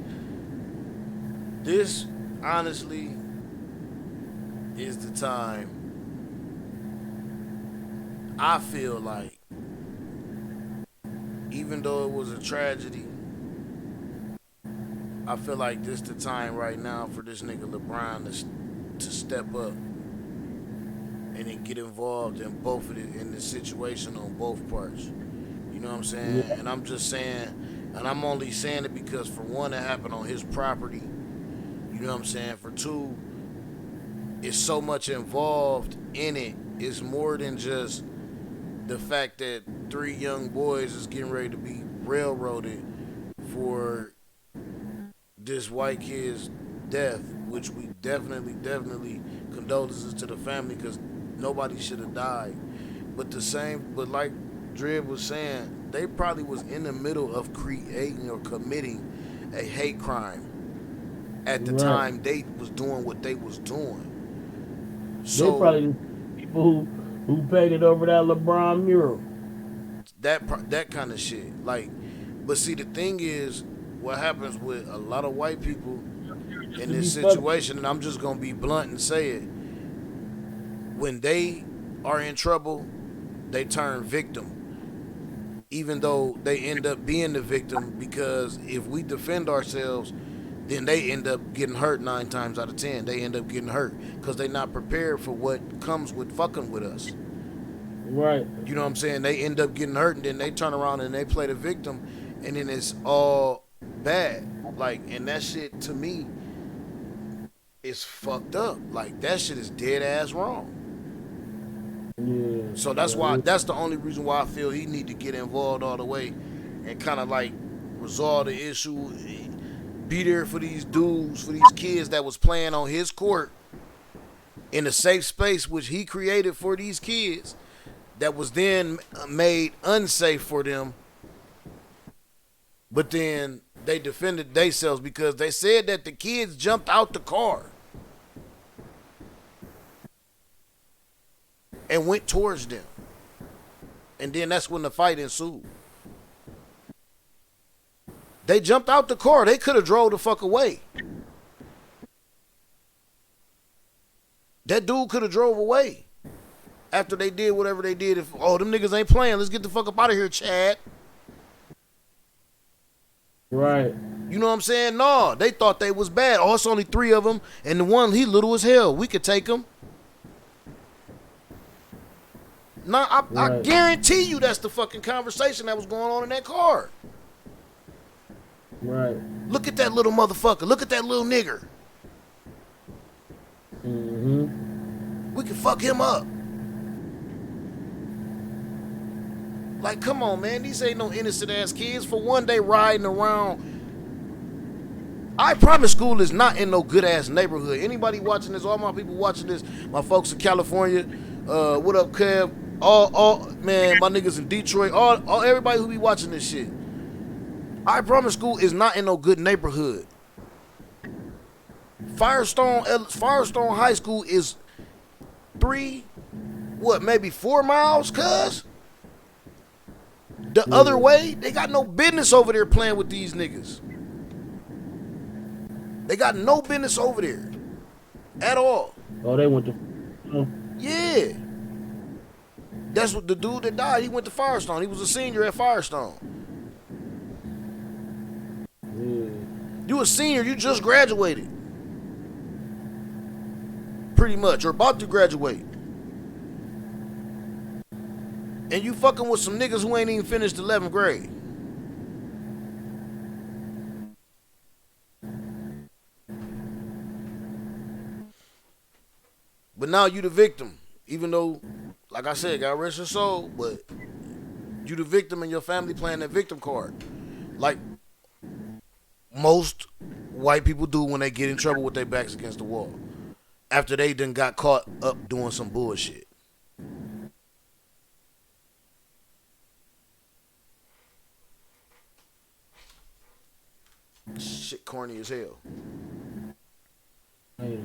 this honestly is the time. I feel like, even though it was a tragedy, I feel like this the time right now for this nigga LeBron to step up and then get involved in both of it, in the situation on both parts. You know what I'm saying? Yeah. And I'm just saying, and I'm only saying it because for one, it happened on his property. You know what I'm saying? For two, it's so much involved in it. It's more than just the fact that 3 young boys is getting ready to be railroaded for this white kid's death, which we definitely condolences to the family because nobody should have died. But like Drib was saying, they probably was in the middle of creating or committing a hate crime at the time they was doing what they was doing. So they probably people who painted over that LeBron mural. that kind of shit. Like, but see, the thing is, what happens with a lot of white people in this situation, and I'm just gonna be blunt and say it, when they are in trouble, they turn victim, even though they end up being the victim, because if we defend ourselves, then they end up getting hurt 9 times out of 10. They end up getting hurt because they're not prepared for what comes with fucking with us. Right. You know what I'm saying? They end up getting hurt, and then they turn around and they play the victim, and then it's all bad. Like, and that shit to me is fucked up. Like, that shit is dead ass wrong. Yeah. So that's why, that's the only reason why I feel he need to get involved all the way and kind of like resolve the issue, be there for these dudes, for these kids that was playing on his court in a safe space which he created for these kids that was then made unsafe for them. But then they defended themselves because they said that the kids jumped out the car and went towards them. And then that's when the fight ensued. They jumped out the car. They could have drove the fuck away. That dude could have drove away after they did whatever they did. If, oh, them niggas ain't playing. Let's get the fuck up out of here, Chad. Right. You know what I'm saying? No, they thought they was bad. Oh, it's only 3 of them, and the one, he little as hell. We could take him. Nah, I guarantee you that's the fucking conversation that was going on in that car. Right. Look at that little motherfucker. Look at that little nigger. Mm-hmm. We can fuck him up. Like, come on, man. These ain't no innocent ass kids. For one day riding around. I promise school is not in no good ass neighborhood. Anybody watching this, all my people watching this, my folks in California, what up, Kev? All man, my niggas in Detroit, all everybody who be watching this shit. I promise school is not in no good neighborhood. Firestone High School is 4 miles, cuz? The other way, they got no business over there playing with these niggas. They got no business over there at all. Oh, they went to... Yeah. That's what the dude that died, he went to Firestone. He was a senior at Firestone. Yeah. You a senior, you just graduated. Pretty much, or about to graduate. And you fucking with some niggas who ain't even finished 11th grade. But now you the victim. Even though, like I said, God rest your soul, but you the victim and your family playing that victim card. Like most white people do when they get in trouble with their backs against the wall. After they done got caught up doing some bullshit. Shit corny as hell. Hey.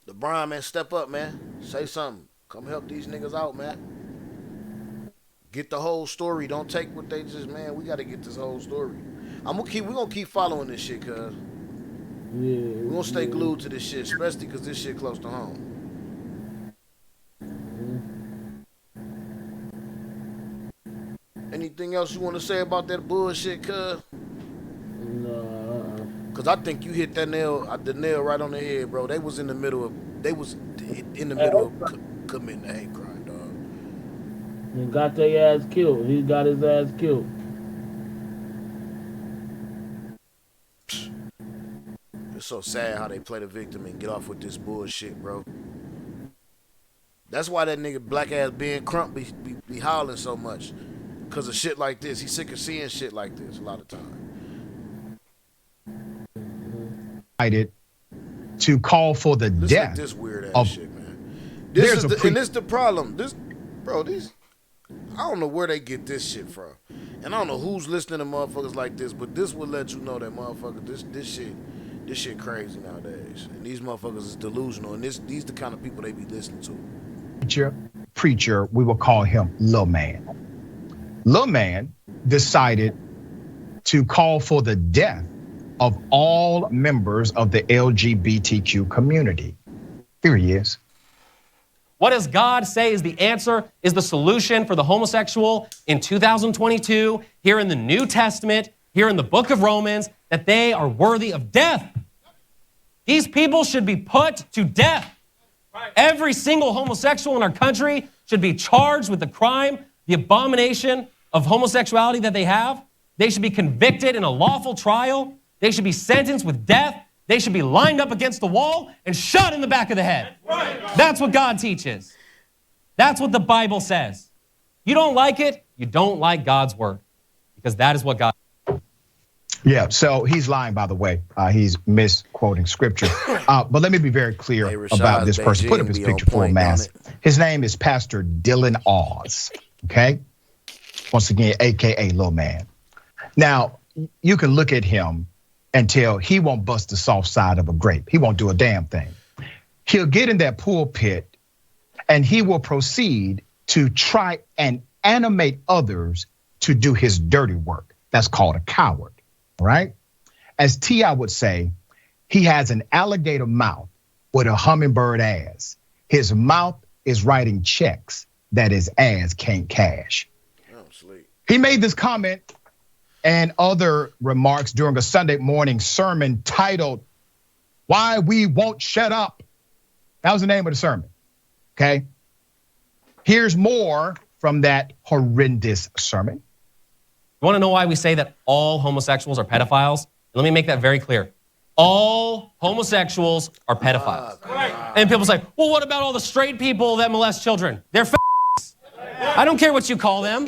LeBron, man, step up, man. Say something. Come help these niggas out, man. Get the whole story. Don't take what they just, man, we got to get this whole story. We're going to keep following this shit, cuz. Yeah. We're going to stay glued to this shit, especially because this shit close to home. Anything else you want to say about that bullshit, cuz? No. Because I think you hit the nail right on the head, bro. They was in the middle of committing a hate crime, dog. And got their ass killed. He got his ass killed. It's so sad how they play the victim and get off with this bullshit, bro. That's why that nigga black ass Ben Crump be howling so much. Because of shit like this. He's sick of seeing shit like this a lot of times. To call for the death this weird ass of shit, man. This is the problem. I don't know where they get this shit from. And I don't know who's listening to motherfuckers like this, but this will let you know that motherfucker, this shit crazy nowadays. And these motherfuckers is delusional, and these the kind of people they be listening to. Preacher, we will call him Lil Man. Lil Man decided to call for the death of all members of the LGBTQ community. Here he is. What does God say is the answer, is the solution for the homosexual in 2022, here in the New Testament, here in the book of Romans, that they are worthy of death. These people should be put to death. Every single homosexual in our country should be charged with the crime, the abomination of homosexuality that they have. They should be convicted in a lawful trial. They should be sentenced with death. They should be lined up against the wall and shot in the back of the head. That's what God teaches. That's what the Bible says. You don't like it, you don't like God's word. because that is what God. Yeah, so he's lying, by the way. He's misquoting scripture. But let me be very clear about this person. Put up his picture for a mass. His name is Pastor Dylan Oz, okay? Once again, AKA Lil Man. Now, you can look at him and tell he won't bust the soft side of a grape. He won't do a damn thing. He'll get in that pulpit and he will proceed to try and animate others to do his dirty work. That's called a coward. Right? As T.I. would say, he has an alligator mouth with a hummingbird ass. His mouth is writing checks that his ass can't cash. He made this comment and other remarks during a Sunday morning sermon titled, "Why We Won't Shut Up." That was the name of the sermon, okay? Here's more from that horrendous sermon. You want to know why we say that all homosexuals are pedophiles? Let me make that very clear. All homosexuals are pedophiles. And people say, well, what about all the straight people that molest children? They're I don't care what you call them.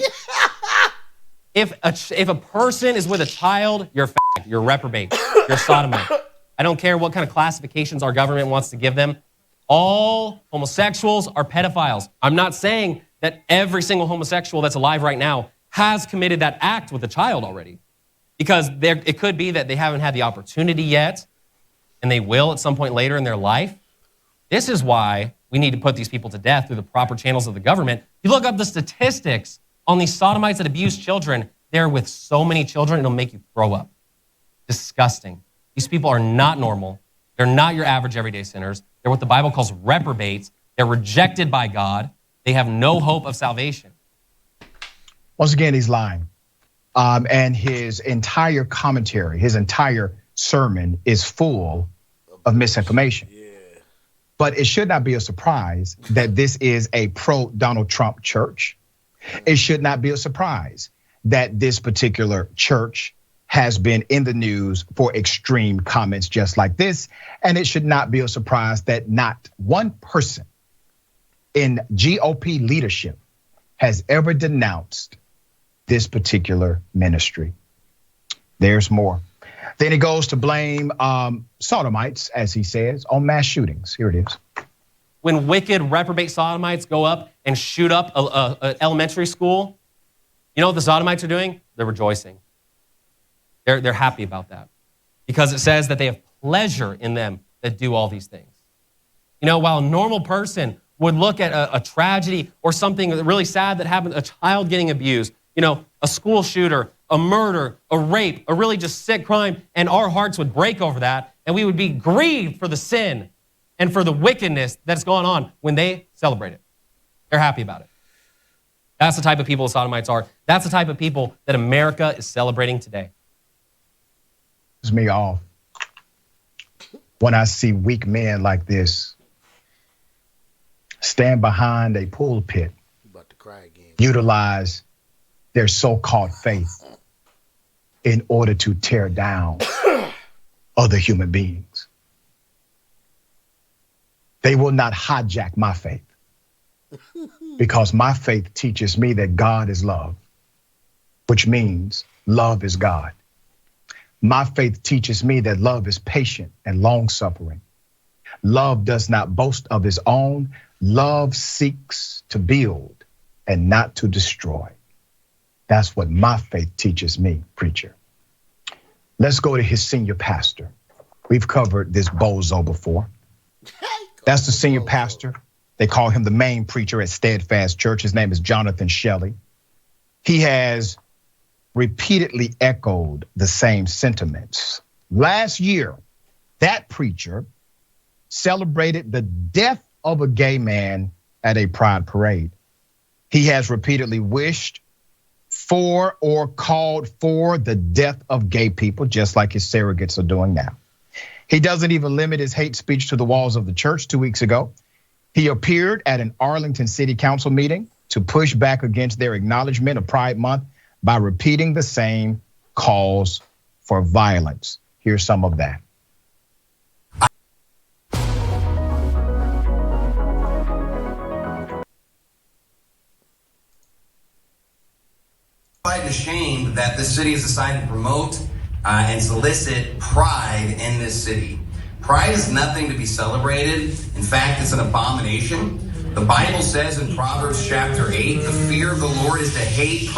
If a person is with a child, you're you're reprobate, you're sodomite. I don't care what kind of classifications our government wants to give them. All homosexuals are pedophiles. I'm not saying that every single homosexual that's alive right now has committed that act with a child already. Because it could be that they haven't had the opportunity yet, and they will at some point later in their life. This is why we need to put these people to death through the proper channels of the government. You look up the statistics on these sodomites that abuse children. They're with so many children, it'll make you throw up. Disgusting. These people are not normal. They're not your average everyday sinners. They're what the Bible calls reprobates. They're rejected by God. They have no hope of salvation. Once again, he's lying. And his entire commentary, his entire sermon is full of misinformation. But it should not be a surprise that this is a pro-Donald Trump church. It should not be a surprise that this particular church has been in the news for extreme comments just like this. And it should not be a surprise that not one person in GOP leadership has ever denounced this particular ministry. There's more. Then he goes to blame sodomites, as he says, on mass shootings. Here it is. When wicked reprobate sodomites go up and shoot up an elementary school, you know what the sodomites are doing? They're rejoicing. They're happy about that because it says that they have pleasure in them that do all these things. You know, while a normal person would look at a tragedy or something really sad that happened, a child getting abused, you know, a school shooter, a murder, a rape, a really just sick crime, and our hearts would break over that, and we would be grieved for the sin and for the wickedness that's gone on. When they celebrate it, they're happy about it. That's the type of people the sodomites are. That's the type of people that America is celebrating today. It's me off when I see weak men like this stand behind a pulpit, utilize their so-called faith in order to tear down other human beings. They will not hijack my faith because my faith teaches me that God is love, which means love is God. My faith teaches me that love is patient and long-suffering. Love does not boast of its own. Love seeks to build and not to destroy. That's what my faith teaches me, preacher. Let's go to his senior pastor. We've covered this bozo before. That's the senior pastor. They call him the main preacher at Steadfast Church. His name is Jonathan Shelley. He has repeatedly echoed the same sentiments. Last year, that preacher celebrated the death of a gay man at a pride parade. He has repeatedly wished for or called for the death of gay people, just like his surrogates are doing now. He doesn't even limit his hate speech to the walls of the church. 2 weeks ago, he appeared at an Arlington City Council meeting to push back against their acknowledgement of Pride Month by repeating the same calls for violence. Here's some of that. Quite ashamed that that this city has decided to promote and solicit pride in this city. Pride is nothing to be celebrated. In fact, it's an abomination. The Bible says in Proverbs chapter 8, the fear of the Lord is to hate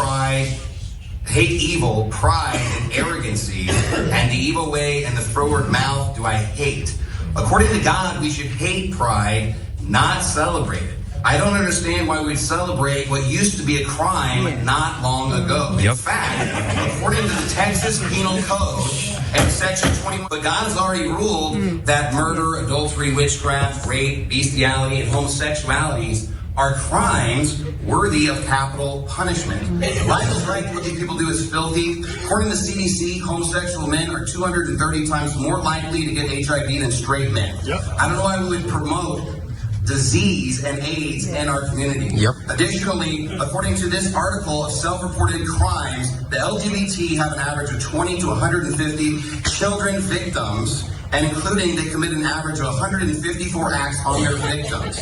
evil, pride, and arrogancy, and the evil way and the froward mouth do I hate. According to God, we should hate pride, not celebrate it. I don't understand why we'd celebrate what used to be a crime not long ago. In fact, according to the Texas Penal Code and Section 21, but God's already ruled that murder, adultery, witchcraft, rape, bestiality, and homosexualities are crimes worthy of capital punishment. The Bible's right, what these people do is filthy. According to the CDC, homosexual men are 230 times more likely to get HIV than straight men. I don't know why we would promote disease and AIDS in our community. Additionally, according to this article of self-reported crimes, the LGBT have an average of 20 to 150 children victims, and including they commit an average of 154 acts on their victims.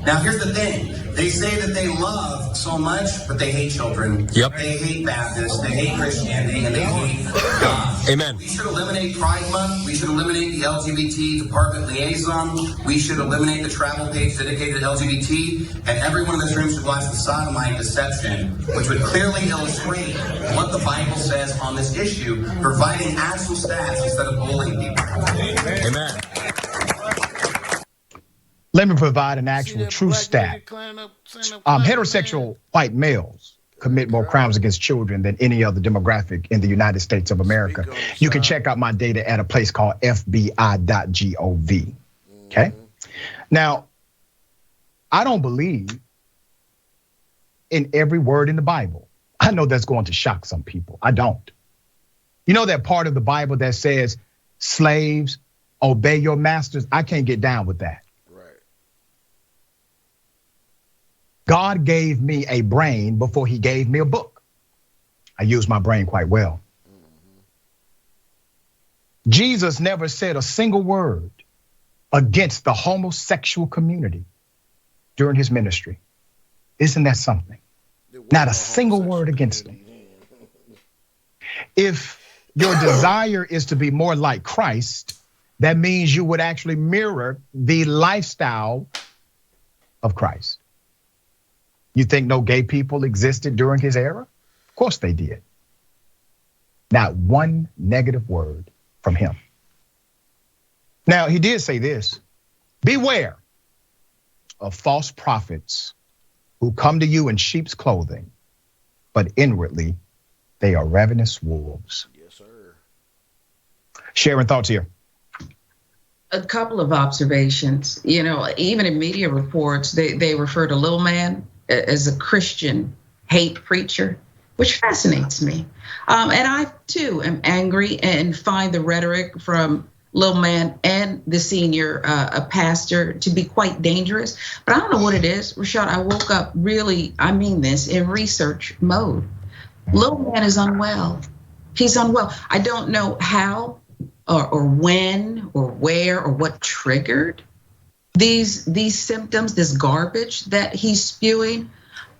Now, here's the thing. They say that they love so much, but they hate children. They hate Baptists. They hate Christianity, and they hate God. Amen. We should eliminate Pride Month. We should eliminate the LGBT department liaison. We should eliminate the travel page dedicated to LGBT. And everyone in this room should watch the sodomite deception, which would clearly illustrate what the Bible says on this issue, providing actual stats instead of bullying people. Amen. Let me provide an actual true stat. Heterosexual white males commit more crimes against children than any other demographic in the United States of America. You can check out my data at a place called FBI.gov. Okay. Now, I don't believe in every word in the Bible. I know that's going to shock some people. I don't. You know that part of the Bible that says, slaves, obey your masters? I can't get down with that. God gave me a brain before he gave me a book. I use my brain quite well. Jesus never said a single word against the homosexual community during his ministry. Isn't that something? Not a single word against them. If your desire is to be more like Christ, that means you would actually mirror the lifestyle of Christ. You think no gay people existed during his era? Of course they did. Not one negative word from him. Now, he did say this: beware of false prophets who come to you in sheep's clothing, but inwardly they are ravenous wolves. Yes, sir. Sharing thoughts here. A couple of observations. You know, even in media reports, they refer to Lil Man as a Christian hate preacher, which fascinates me. And I too am angry and find the rhetoric from Lil Man and the senior pastor to be quite dangerous. But I don't know what it is, Rashad. I woke up really, I mean this, in research mode. Lil Man is unwell. He's unwell. I don't know how or when or where or what triggered these symptoms, this garbage that he's spewing.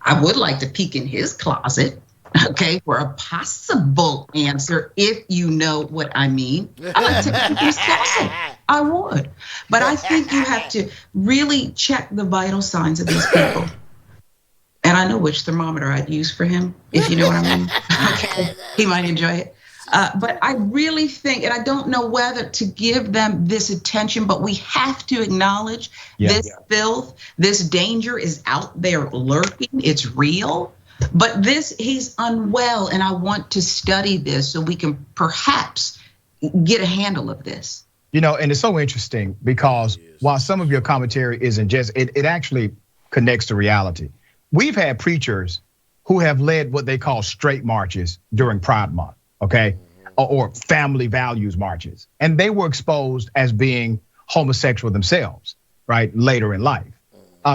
I would like to peek in his closet, okay, for a possible answer, if you know what I mean. I'd like to peek in his closet. I would. But I think you have to really check the vital signs of these people. And I know which thermometer I'd use for him, if you know what I mean. Okay, he might enjoy it. But I really think, and I don't know whether to give them this attention, but we have to acknowledge this filth, this danger is out there lurking, it's real. But he's unwell, and I want to study this so we can perhaps get a handle of this. You know, and it's so interesting because while some of your commentary isn't just, it actually connects to reality. We've had preachers who have led what they call straight marches during Pride Month. Okay, or family values marches. And they were exposed as being homosexual themselves, right, later in life.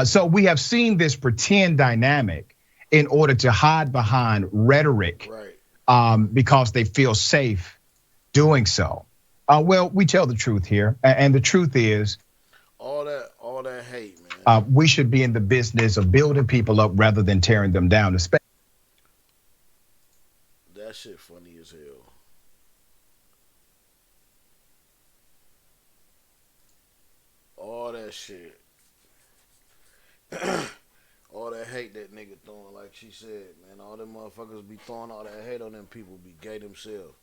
So we have seen this pretend dynamic in order to hide behind rhetoric because they feel safe doing so. Well, we tell the truth here, and the truth is, all that hate, man. We should be in the business of building people up rather than tearing them down. That shit funny that shit. All that hate that nigga throwing, like she said, man. All them motherfuckers be throwing all that hate on them people be gay themselves.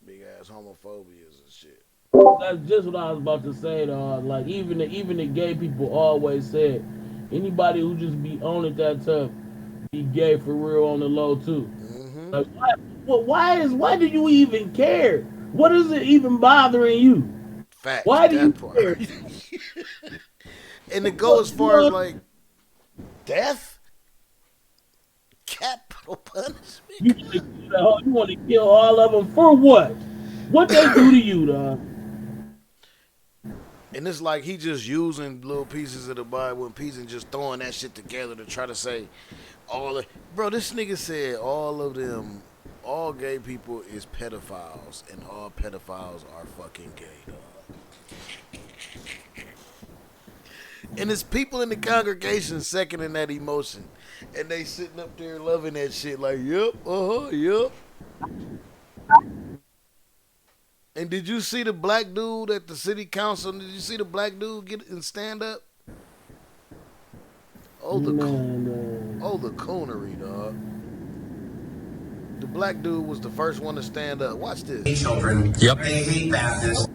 Big ass homophobias and shit. That's just what I was about to say, dog. Like even the gay people always said, anybody who just be on it that tough, be gay for real on the low too. Mm-hmm. Like why do you even care? What is it even bothering you? Facts, Why do you that part. care? And to go as far as like death, capital punishment. You want to kill all of them for what? What they do to you, dog? And it's like he just using little pieces of the Bible and pieces and just throwing that shit together to try to say all of. Bro, this nigga said all of them, all gay people is pedophiles, and all pedophiles are fucking gay, dog. And it's people in the congregation seconding that emotion. And they sitting up there loving that shit like, yep, yep. And did you see the black dude at the city council? Did you see the black dude get and stand up? Oh, the coonery, dog. The black dude was the first one to stand up. Watch this. Children. Yep. They hate Baptists.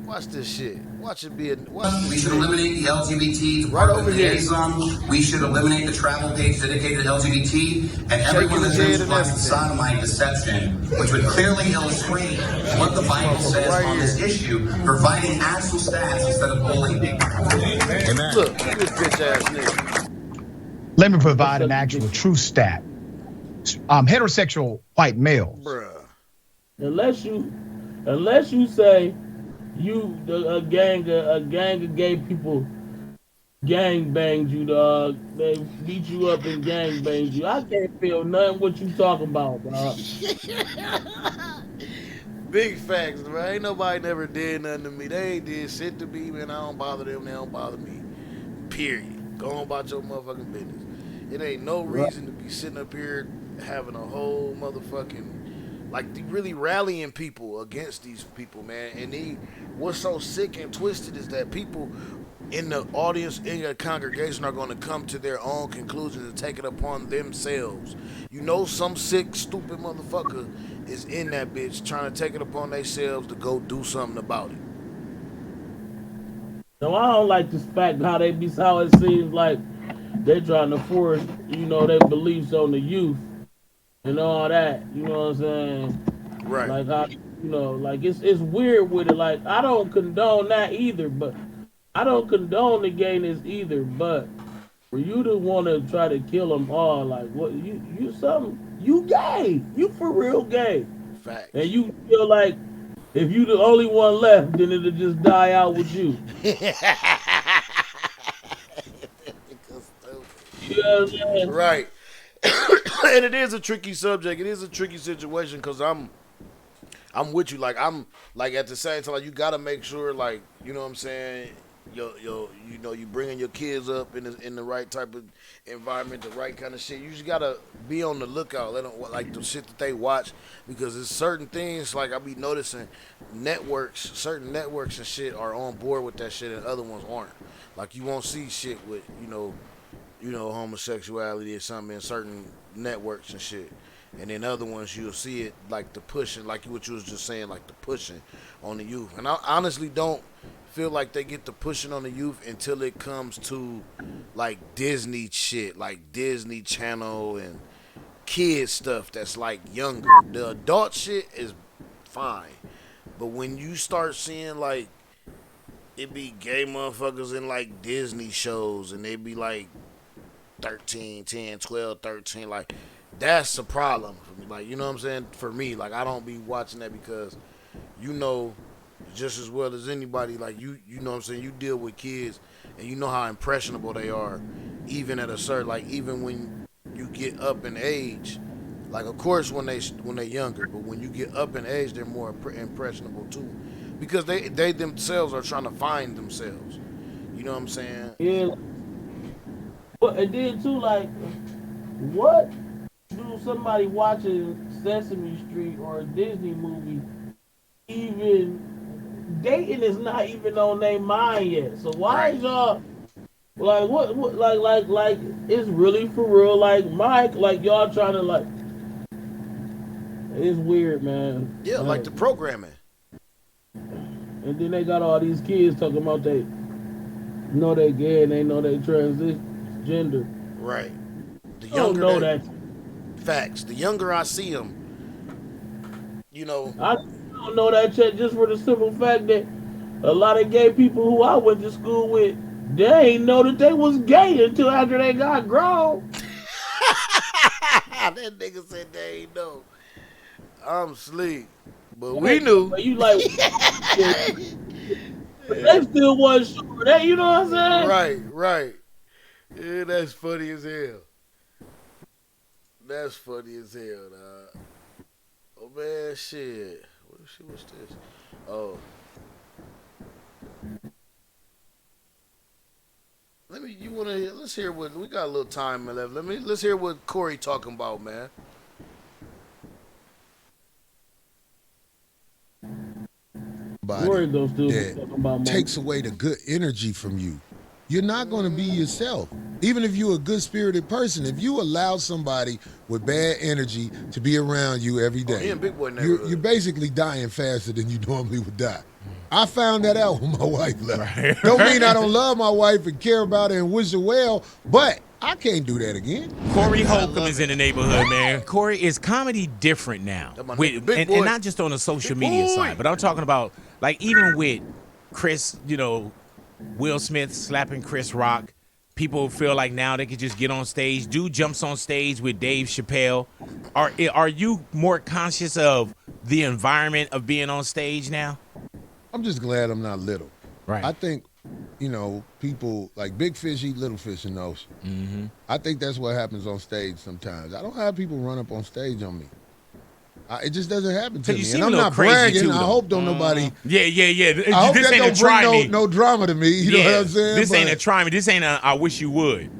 Watch this shit. Watch it be a. Watch this We should shit. eliminate the LGBT Right Department over here. liaison. We should eliminate the travel page dedicated to LGBT and Shaking everyone his that head brings and forth everything. sodomite deception, which would clearly illustrate what the Bible says Right on this issue, providing actual stats instead of bullying people. Amen. Look at this bitch ass nigga. Let me provide an actual true stat. Heterosexual white males. Bruh. Unless you say a gang of gay people gang banged you, dog. They beat you up and gang banged you. I can't feel nothing what you talking about, dog. Big facts, bro. Ain't nobody never did nothing to me. They ain't did shit to me, man. I don't bother them. They don't bother me. Period. Go on about your motherfucking business. It ain't no reason to be sitting up here having a whole motherfucking, like, really rallying people against these people, man. And what's so sick and twisted is that people in the audience, in the congregation, are going to come to their own conclusions and take it upon themselves. You know, some sick, stupid motherfucker is in that bitch trying to take it upon themselves to go do something about it. No, I don't like this fact how it seems like they're trying to force, their beliefs on the youth and all that. You know what I'm saying? Right. Like how, like it's weird with it. Like I don't condone that either, but I don't condone the gayness either. But for you to want to try to kill them all, like what you gay, you for real gay. Facts. And you feel like if you the only one left, then it'll just die out with you. You know what I'm saying? Right. And it is a tricky subject. It is a tricky situation because I'm with you. Like I'm like at the same time, like you gotta make sure, like, you know what I'm saying, you bringing your kids up in the right type of environment, the right kind of shit. You just gotta be on the lookout. Let them like the shit that they watch, because there's certain things like I be noticing certain networks and shit are on board with that shit, and other ones aren't. Like you won't see shit with homosexuality or something in certain networks and shit. And then other ones you'll see it like the pushing, like what you was just saying, like the pushing on the youth. And I honestly don't feel like they get the pushing on the youth until it comes to like Disney shit, like Disney Channel and kid stuff that's like younger. The adult shit is fine. But when you start seeing like it be gay motherfuckers in like Disney shows and they be like 13, 10, 12, 13, like that's a problem for me. Like, you know what I'm saying? For me, like I don't be watching that because just as well as anybody, like you know what I'm saying, you deal with kids and you know how impressionable they are, even at a certain, like even when you get up in age. Like of course when they're younger, but when you get up in age, they're more impressionable too, because they themselves are trying to find themselves. You know what I'm saying? Yeah. But and then too, like, what do somebody watching Sesame Street or a Disney movie even dating is not even on their mind yet. So why Right. is y'all like what like it's really for real like Mike like y'all trying to like it's weird man. Yeah, like Like, the programming. and then they got all these kids talking about they know they gay and they know they transgender. Right. The I don't younger know that that. facts. The younger I see them, you know. I don't know that shit just for the simple fact that a lot of gay people who I went to school with, they ain't know that they was gay until after they got grown. That nigga said they ain't know. I'm sleep. But we Hey, knew. but you like, but they still wasn't sure. That you know what I'm saying? Right, right. Yeah, that's funny as hell. That's funny as hell, dog. Oh man, shit. What's this? Oh. Let's hear what we got a little time left. Let's hear what Corey talking about, man. Corey gonna still be talking about takes away the good energy from you. You're not going to be yourself. Even if you're a good spirited person, if you allow somebody with bad energy to be around you every day, Big Boy you're basically dying faster than you normally would die. I found that out when my wife left. Right. Don't mean I don't love my wife and care about her and wish her well, but I can't do that again. Corey Holcomb is in the neighborhood, man. Corey, is comedy different now? And not just on the social media side, but I'm talking about, like, even with Chris, Will Smith slapping Chris Rock. People feel like now they could just get on stage. Dude jumps on stage with Dave Chappelle. Are you more conscious of the environment of being on stage now? I'm just glad I'm not little. Right. I think, people like big fish eat little fish in the ocean. Mm-hmm. I think that's what happens on stage sometimes. I don't have people run up on stage on me. It just doesn't happen to me. And I'm not bragging. I hope don't nobody. Yeah. I hope this that ain't don't bring no drama to me. You know what I'm saying? This ain't a try me. This ain't a I wish you would.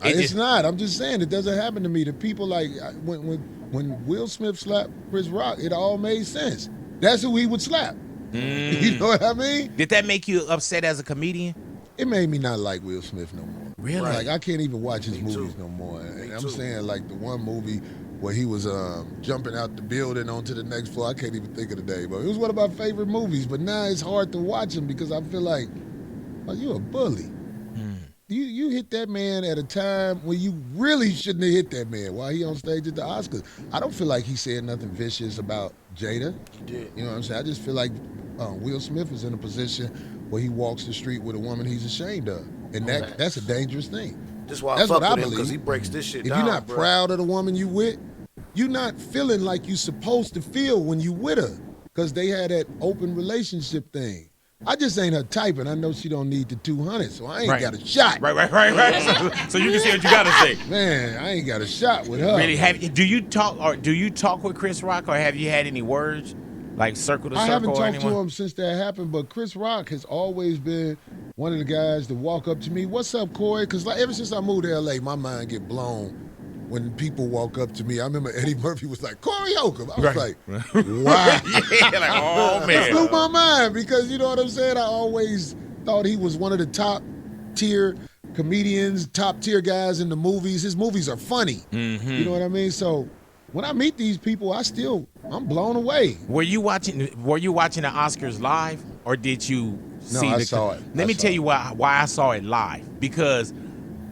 It's not. I'm just saying it doesn't happen to me. The people like when Will Smith slapped Chris Rock, it all made sense. That's who he would slap. You know what I mean? Did that make you upset as a comedian? It made me not like Will Smith no more. Really? Like, I can't even watch his movies no more. And I'm saying, like, the one movie where he was jumping out the building onto the next floor, I can't even think of the name, but it was one of my favorite movies. But now it's hard to watch him because I feel like, you're a bully. You hit that man at a time when you really shouldn't have hit that man while he on stage at the Oscars. I don't feel like he said nothing vicious about Jada. He did. You know what I'm saying? I just feel like Will Smith is in a position where he walks the street with a woman he's ashamed of. And that's a dangerous thing. That's why That's I what fuck I with him, believe. because he breaks this shit If down. you're not proud of the woman you with, you're not feeling like you're supposed to feel when you with her. Because they had that open relationship thing. I just ain't her type, and I know she don't need the 200, so I ain't got a shot. Right. So you can say what you gotta say. Man, I ain't got a shot with her. Really? Do you talk with Chris Rock, or have you had any words, like circle to circle? I haven't or talked anyone? to him since that happened, but Chris Rock has always been one of the guys that walk up to me. What's up, Corey? Because ever since I moved to L.A., my mind get blown when people walk up to me. I remember Eddie Murphy was like, Corey Holcomb. I was like, wow. Oh, man. It blew my mind because, you know what I'm saying? I always thought he was one of the top tier comedians, top tier guys in the movies. His movies are funny. Mm-hmm. You know what I mean? So when I meet these people, I'm blown away. Were you watching the Oscars live, or did you see I saw it. Let me tell you why I saw it live. Because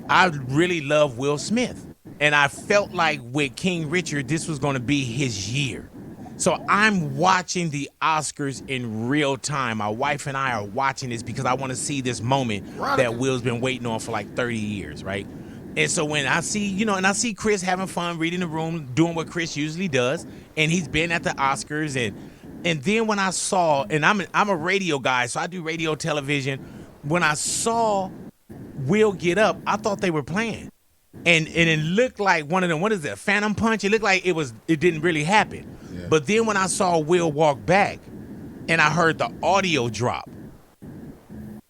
I really love Will Smith. And I felt like with King Richard, this was going to be his year. So I'm watching the Oscars in real time. My wife and I are watching this because I want to see this moment that Will's been waiting on for like 30 years, right? And so when I see, and I see Chris having fun, reading the room, doing what Chris usually does, and he's been at the Oscars, and then when I saw, and I'm a radio guy, so I do radio television. When I saw Will get up, I thought they were playing. And it looked like one of them, what is it, a phantom punch? It looked like it didn't really happen. Yeah. But then when I saw Will walk back and I heard the audio drop,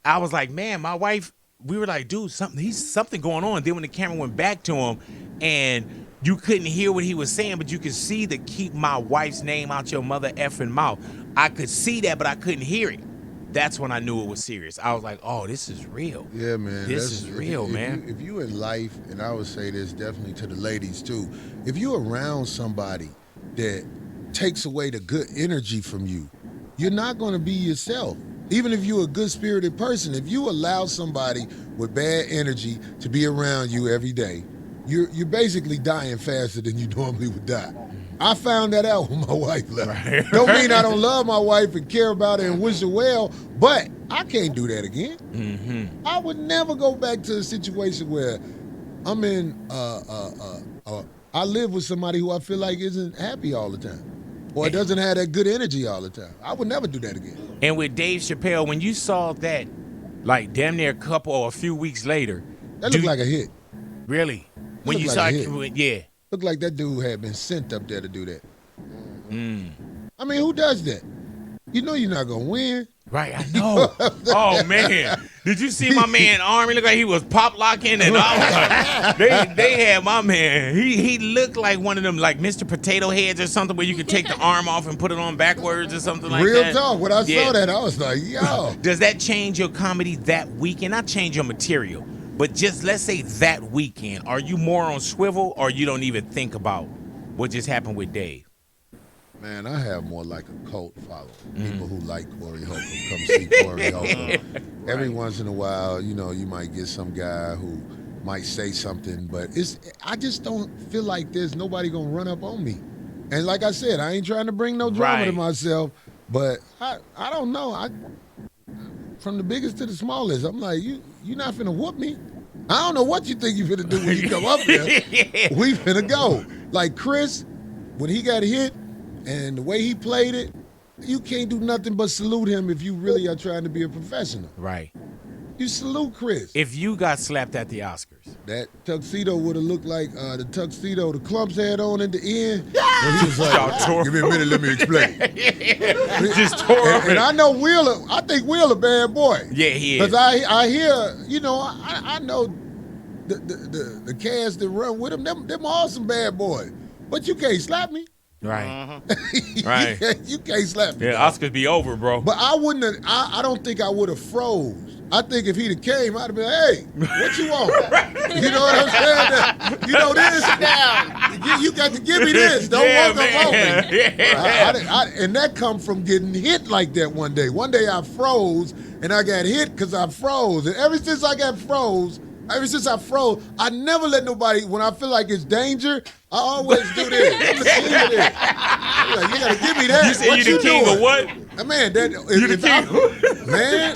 I was like, man, my wife, we were like, dude, something going on. Then when the camera went back to him and you couldn't hear what he was saying, but you could see the keep my wife's name out your mother effing mouth. I could see that, but I couldn't hear it. That's when I knew it was serious. I was like, oh, this is real. Yeah, man. This is real, man. If you in life, and I would say this definitely to the ladies too, if you're around somebody that takes away the good energy from you, you're not going to be yourself. Even if you're a good-spirited person, if you allow somebody with bad energy to be around you every day, you're basically dying faster than you normally would die. I found that out when my wife left. Right. Don't mean I don't love my wife and care about her and wish her well, but I can't do that again. Mm-hmm. I would never go back to a situation where I'm in, I live with somebody who I feel like isn't happy all the time or doesn't have that good energy all the time. I would never do that again. And with Dave Chappelle, when you saw that, like damn near a couple or a few weeks later. That looked like a hit. Really? When you saw it, yeah. Looked like that dude had been sent up there to do that. Mm. I mean, who does that? You know you're not going to win. Right, I know. Oh, man. Did you see my man arm? He looked like he was pop locking. And I was like, they had my man. He looked like one of them, like Mr. Potato Heads or something where you could take the arm off and put it on backwards or something like Real that. talk. When I saw that, I was like, yo. Does that change your comedy that weekend? Not change your material, but just let's say that weekend. Are you more on swivel or you don't even think about what just happened with Dave? Man, I have more like a cult following. People who like Corey Holcomb come see Corey Holcomb. Every once in a while, you know, you might get some guy who might say something, but I just don't feel like there's nobody gonna run up on me. And like I said, I ain't trying to bring no drama to myself, but I don't know. From the biggest to the smallest, I'm like, you not finna whoop me. I don't know what you think you finna do when you come up here. We finna go. Like Chris, when he got hit, and the way he played it, you can't do nothing but salute him if you really are trying to be a professional. Right. You salute Chris. If you got slapped at the Oscars. That tuxedo would have looked like the tuxedo the Clumps had on at the end. When he was like, give me a minute, let me explain. Just tore up. And I know Wheeler, I think Wheeler bad boy. Yeah, he is. Because I hear, you know, I know the cast that run with him, them all some bad boys. But you can't slap me. Right. Right. You can't slap me. Yeah, Oscars be over, bro. But I wouldn't have, I don't think I would have froze. I think if he'd have came, I'd have been like, hey, what you want? You know what I'm saying? You know this? Sit down. You got to give me this. Don't walk up on me. Yeah. And that come from getting hit like that one day. One day I froze, and I got hit because I froze. And ever since I froze, I never let nobody, when I feel like it's danger, I always do this. I'm the king of this. I'm like, you gotta give me that. You say you the king of what? Man, you the king. Man,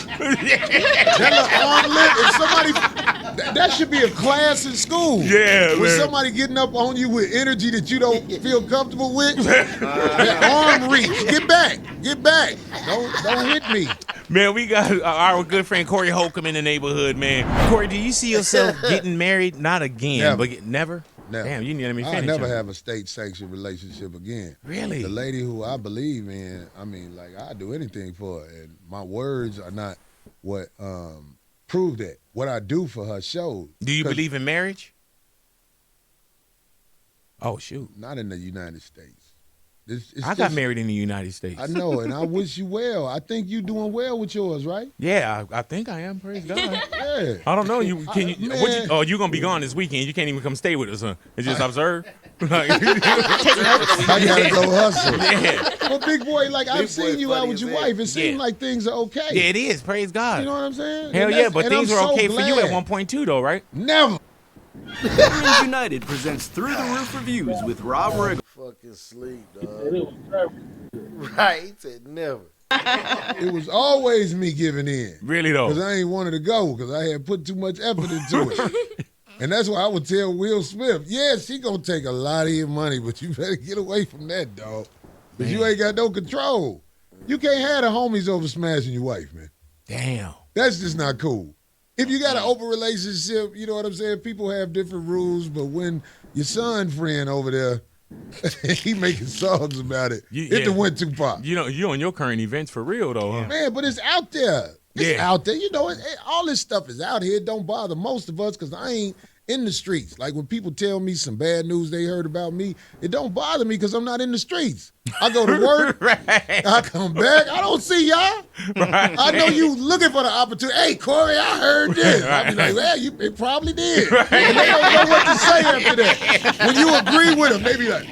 that little arm lift, if somebody, that should be a class in school. Yeah, When somebody getting up on you with energy that you don't feel comfortable with, that arm reach, get back. Don't hit me. Man, we got our good friend Corey Holcomb in the neighborhood, man. Corey, do you see yourself getting married? Not again, but never? Never. Damn, you need to let me finish. I'll never have a state-sanctioned relationship again. Really? The lady who I believe in, I mean, like, I'd do anything for her. And my words are not what prove that. What I do for her shows. Do you believe in marriage? Oh, shoot. Not in the United States. I got married in the United States. I know, and I wish you well. I think you're doing well with yours, right? Yeah, I think I am. Praise God. Yeah. I don't know. You gonna be gone this weekend? You can't even come stay with us, huh? And just observe. I gotta go hustle. Yeah. But big boy, like I've seen you out with your wife. It seems like things are okay. Yeah, it is. Praise God. You know what I'm saying? Hell yeah, but things were okay for you at 1.2 though, right? Never. Veterans United presents Through the Roof Reviews with Rob Riggle. Fucking sleep, dog. Right, he said never. It was always me giving in. Really though? Because I ain't wanted to go because I had put too much effort into it. And that's why I would tell Will Smith, yes, he gonna take a lot of your money, but you better get away from that, dog. Because you ain't got no control. You can't have the homies over smashing your wife, man. Damn. That's just not cool. If you got an open relationship, you know what I'm saying? People have different rules, but when your son friend over there, he making songs about it, it done went too far. You know, you on your current events for real though, huh? Man, but it's out there. It's out there. You know, all this stuff is out here. It don't bother most of us because I ain't in the streets. Like when people tell me some bad news they heard about me, it don't bother me because I'm not in the streets. I go to work, I come back, I don't see y'all. I know you looking for the opportunity. Hey, Corey, I heard this. I'll be like, well, it probably did. And they don't know what to say after that. When you agree with them, they be like,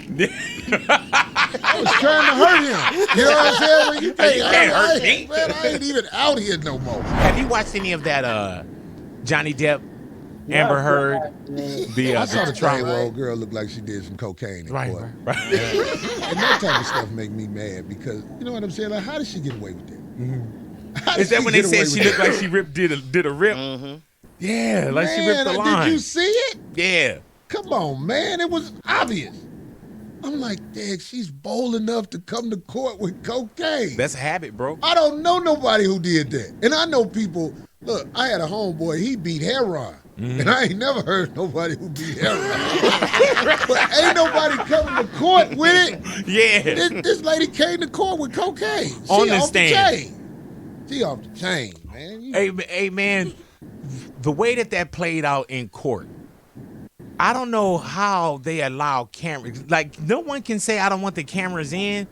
I was trying to hurt him. You know what I'm saying? When you think, You can't hurt me. Man, I ain't even out here no more. Have you watched any of that Johnny Depp, Amber Heard? I saw the thing where old girl looked like she did some cocaine in court. Right. And that type of stuff make me mad because, you know what I'm saying? Like, how did she get away with that? Is that when they said she looked like she did a rip? Yeah, like she ripped the line. Did you see it? Yeah. Come on, man. It was obvious. I'm like, dang, she's bold enough to come to court with cocaine. That's a habit, bro. I don't know nobody who did that. And I know people, look, I had a homeboy, he beat heroin. And I ain't never heard nobody who beat heroin. But ain't nobody coming to court with it. Yeah. This lady came to court with cocaine. She On the off stand. the chain. She off the chain, man. Hey, man, the way that played out in court, I don't know how they allow cameras. Like, no one can say I don't want the cameras in.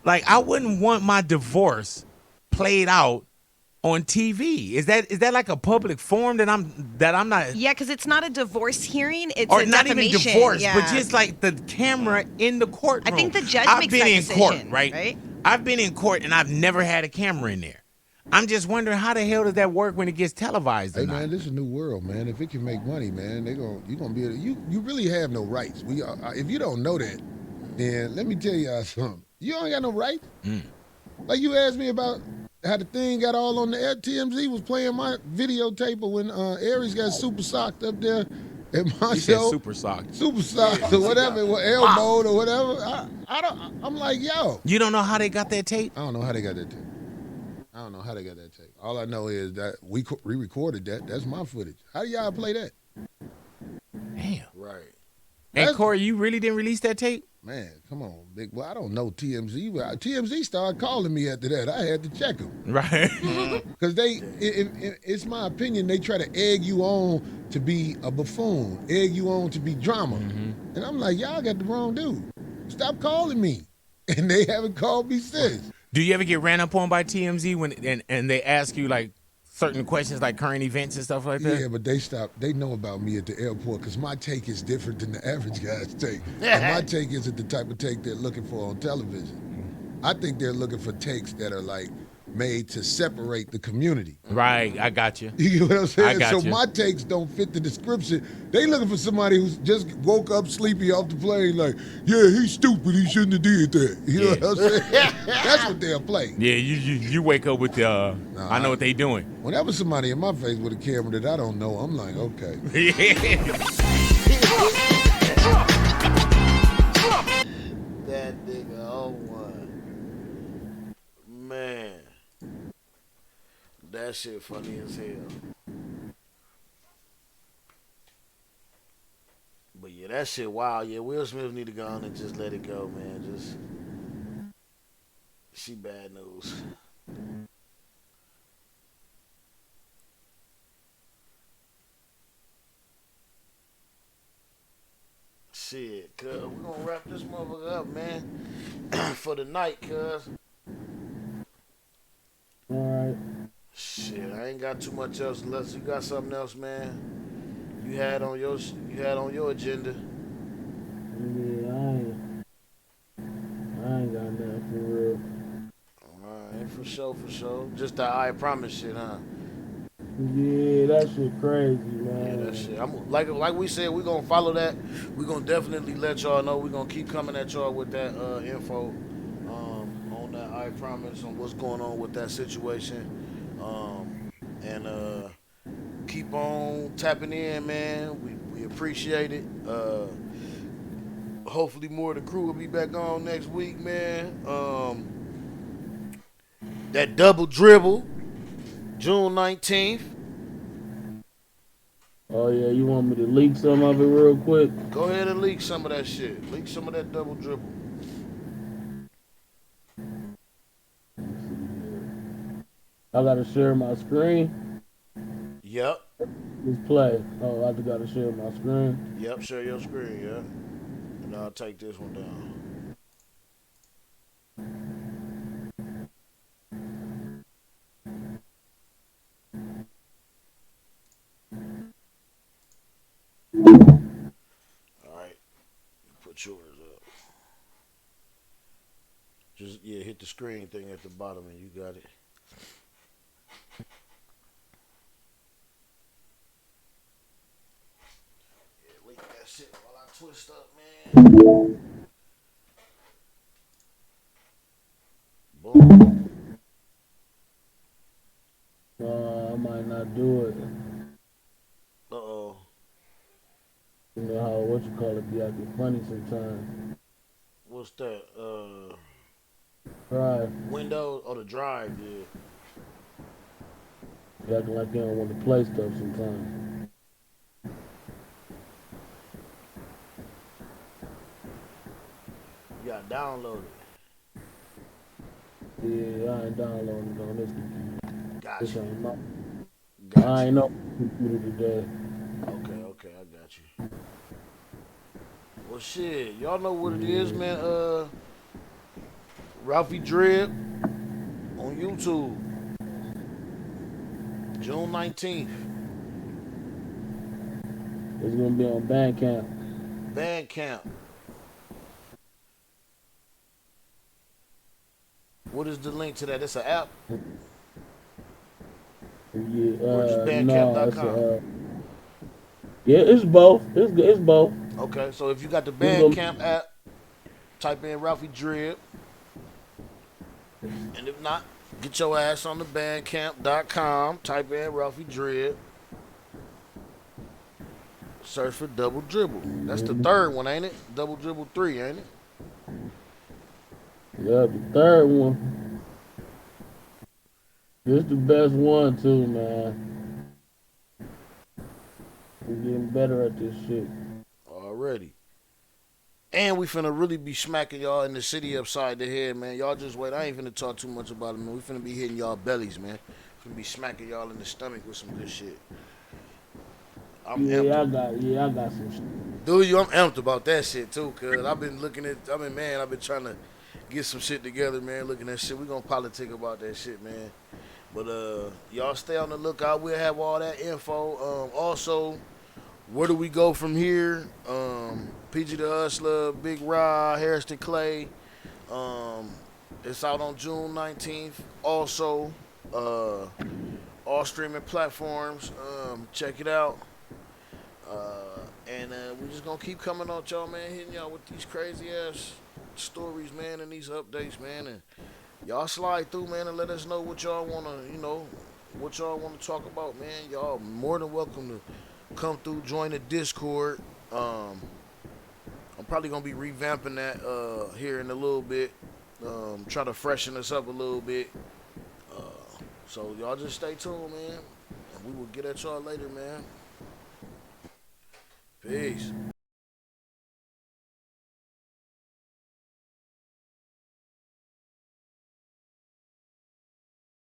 Like, I wouldn't want my divorce played out on TV. Is that like a public forum that I'm not? Yeah, because it's not a divorce hearing. It's Or a not even defamation. divorce, Yeah. but just like the camera in the courtroom. I think the judge I've makes been that in decision, court, right? I've been in court and I've never had a camera in there. I'm just wondering how the hell does that work when it gets televised? Hey man, this is a new world, man. If it can make money, man, you gonna be able to, you really have no rights. If you don't know that, then let me tell y'all something. You don't got no rights. Like you asked me about how the thing got all on the air. TMZ was playing my videotape of when Aries got super socked up there at my You said show. super socked. Super socked or whatever, or elbowed or whatever. I'm like, yo. You don't know how they got that tape? I don't know how they got that tape. I don't know how they got that tape. All I know is that we recorded that. That's my footage. How do y'all play that? Damn. Right. And Corey, you really didn't release that tape? Man, come on, big boy. I don't know TMZ. TMZ started calling me after that. I had to check them. Right. Because it's my opinion, they try to egg you on to be a buffoon, egg you on to be drama. And I'm like, y'all got the wrong dude. Stop calling me. And they haven't called me since. Do you ever get ran up on by TMZ when and they ask you like certain questions like current events and stuff like that? Yeah, but they know about me at the airport because my take is different than the average guy's take. And my take isn't the type of take they're looking for on television. I think they're looking for takes that are like made to separate the community. Right, I got you. You get what I'm saying? I got so you. my takes don't fit the description. They looking for somebody who's just woke up sleepy off the plane like, yeah, he's stupid, he shouldn't have did that. You know what I'm saying? That's what they'll play. Yeah, you wake up with the I know what they doing. Whenever somebody in my face with a camera that I don't know, I'm like, okay. That nigga, oh one. Man. That shit funny as hell. But yeah, that shit wild. Yeah, Will Smith need to go on and just let it go, man. She bad news. Shit, cuz we're gonna wrap this motherfucker up, man. For the night, cuz. Alright. Shit, I ain't got too much else unless you got something else, man. You had on your agenda. Yeah, I ain't got nothing for real. Alright, for sure. Just that I promise shit, huh? Yeah, that shit crazy, man. Yeah, that shit. I'm like we said, we're gonna follow that. We're gonna definitely let y'all know. We're gonna keep coming at y'all with that info on that I promise on what's going on with that situation. And keep on tapping in, man. We appreciate it. Hopefully more of the crew will be back on next week, man. That double dribble, June 19th. Oh yeah, you want me to leak some of it real quick? Go ahead and leak some of that shit. Leak some of that double dribble. I gotta share my screen. Yep. Just play. Oh, I just gotta share my screen. Yep, share your screen, yeah. And I'll take this one down. All right, put yours up. Just yeah, hit the screen thing at the bottom, and you got it. Yeah, link that shit while I twist up, man. Boom. I might not do it. Uh oh. You know how what you call it be acting funny sometimes. What's that? Right. Windows or the drive? Yeah. Be acting like you don't want to play stuff sometimes. You gotta download it. Yeah, I ain't downloading it on this computer. Gotcha. This ain't my. Gotcha. I ain't no computer today. Okay, I got you. Well, shit, y'all know what it is, man. Ralphie Drip on YouTube, June 19th. It's gonna be on Bandcamp. Bandcamp. What is the link to that? It's an app. Yeah, Or just no, it's bandcamp.com. yeah, it's both. It's both. Okay, so if you got the It's gonna, Bandcamp app, type in Ralphie Drip. And if not, get your ass on the bandcamp.com, type in Ralphie Drip. Search for Double Dribble. That's the third one, ain't it? Double Dribble 3, ain't it? yeah, the third one. This the best one too, man. We're getting better at this shit. Already. And we finna really be smacking y'all in the city upside the head, man. Y'all just wait. I ain't finna talk too much about it, man. We finna be hitting y'all bellies, man. Finna be smacking y'all in the stomach with some good shit. I'm Yeah, amped. I got some shit. Dude, I'm amped about that shit too, cause I've been trying to get some shit together, man. Looking at shit. We gonna politic about that shit, man. But y'all stay on the lookout. We'll have all that info. Also, where do we go from here? PG the Hustler, Big Rod, Harrison Clay. It's out on June 19th. Also, all streaming platforms. Check it out. And we just gonna keep coming on y'all, man, hitting y'all with these crazy ass stories, man, and these updates, man. And y'all slide through, man, and let us know what y'all wanna, what y'all wanna talk about, man. Y'all more than welcome to come through, join the Discord. I'm probably gonna be revamping that here in a little bit. Try to freshen us up a little bit. So y'all just stay tuned, man. And we will get at y'all later, man. Peace.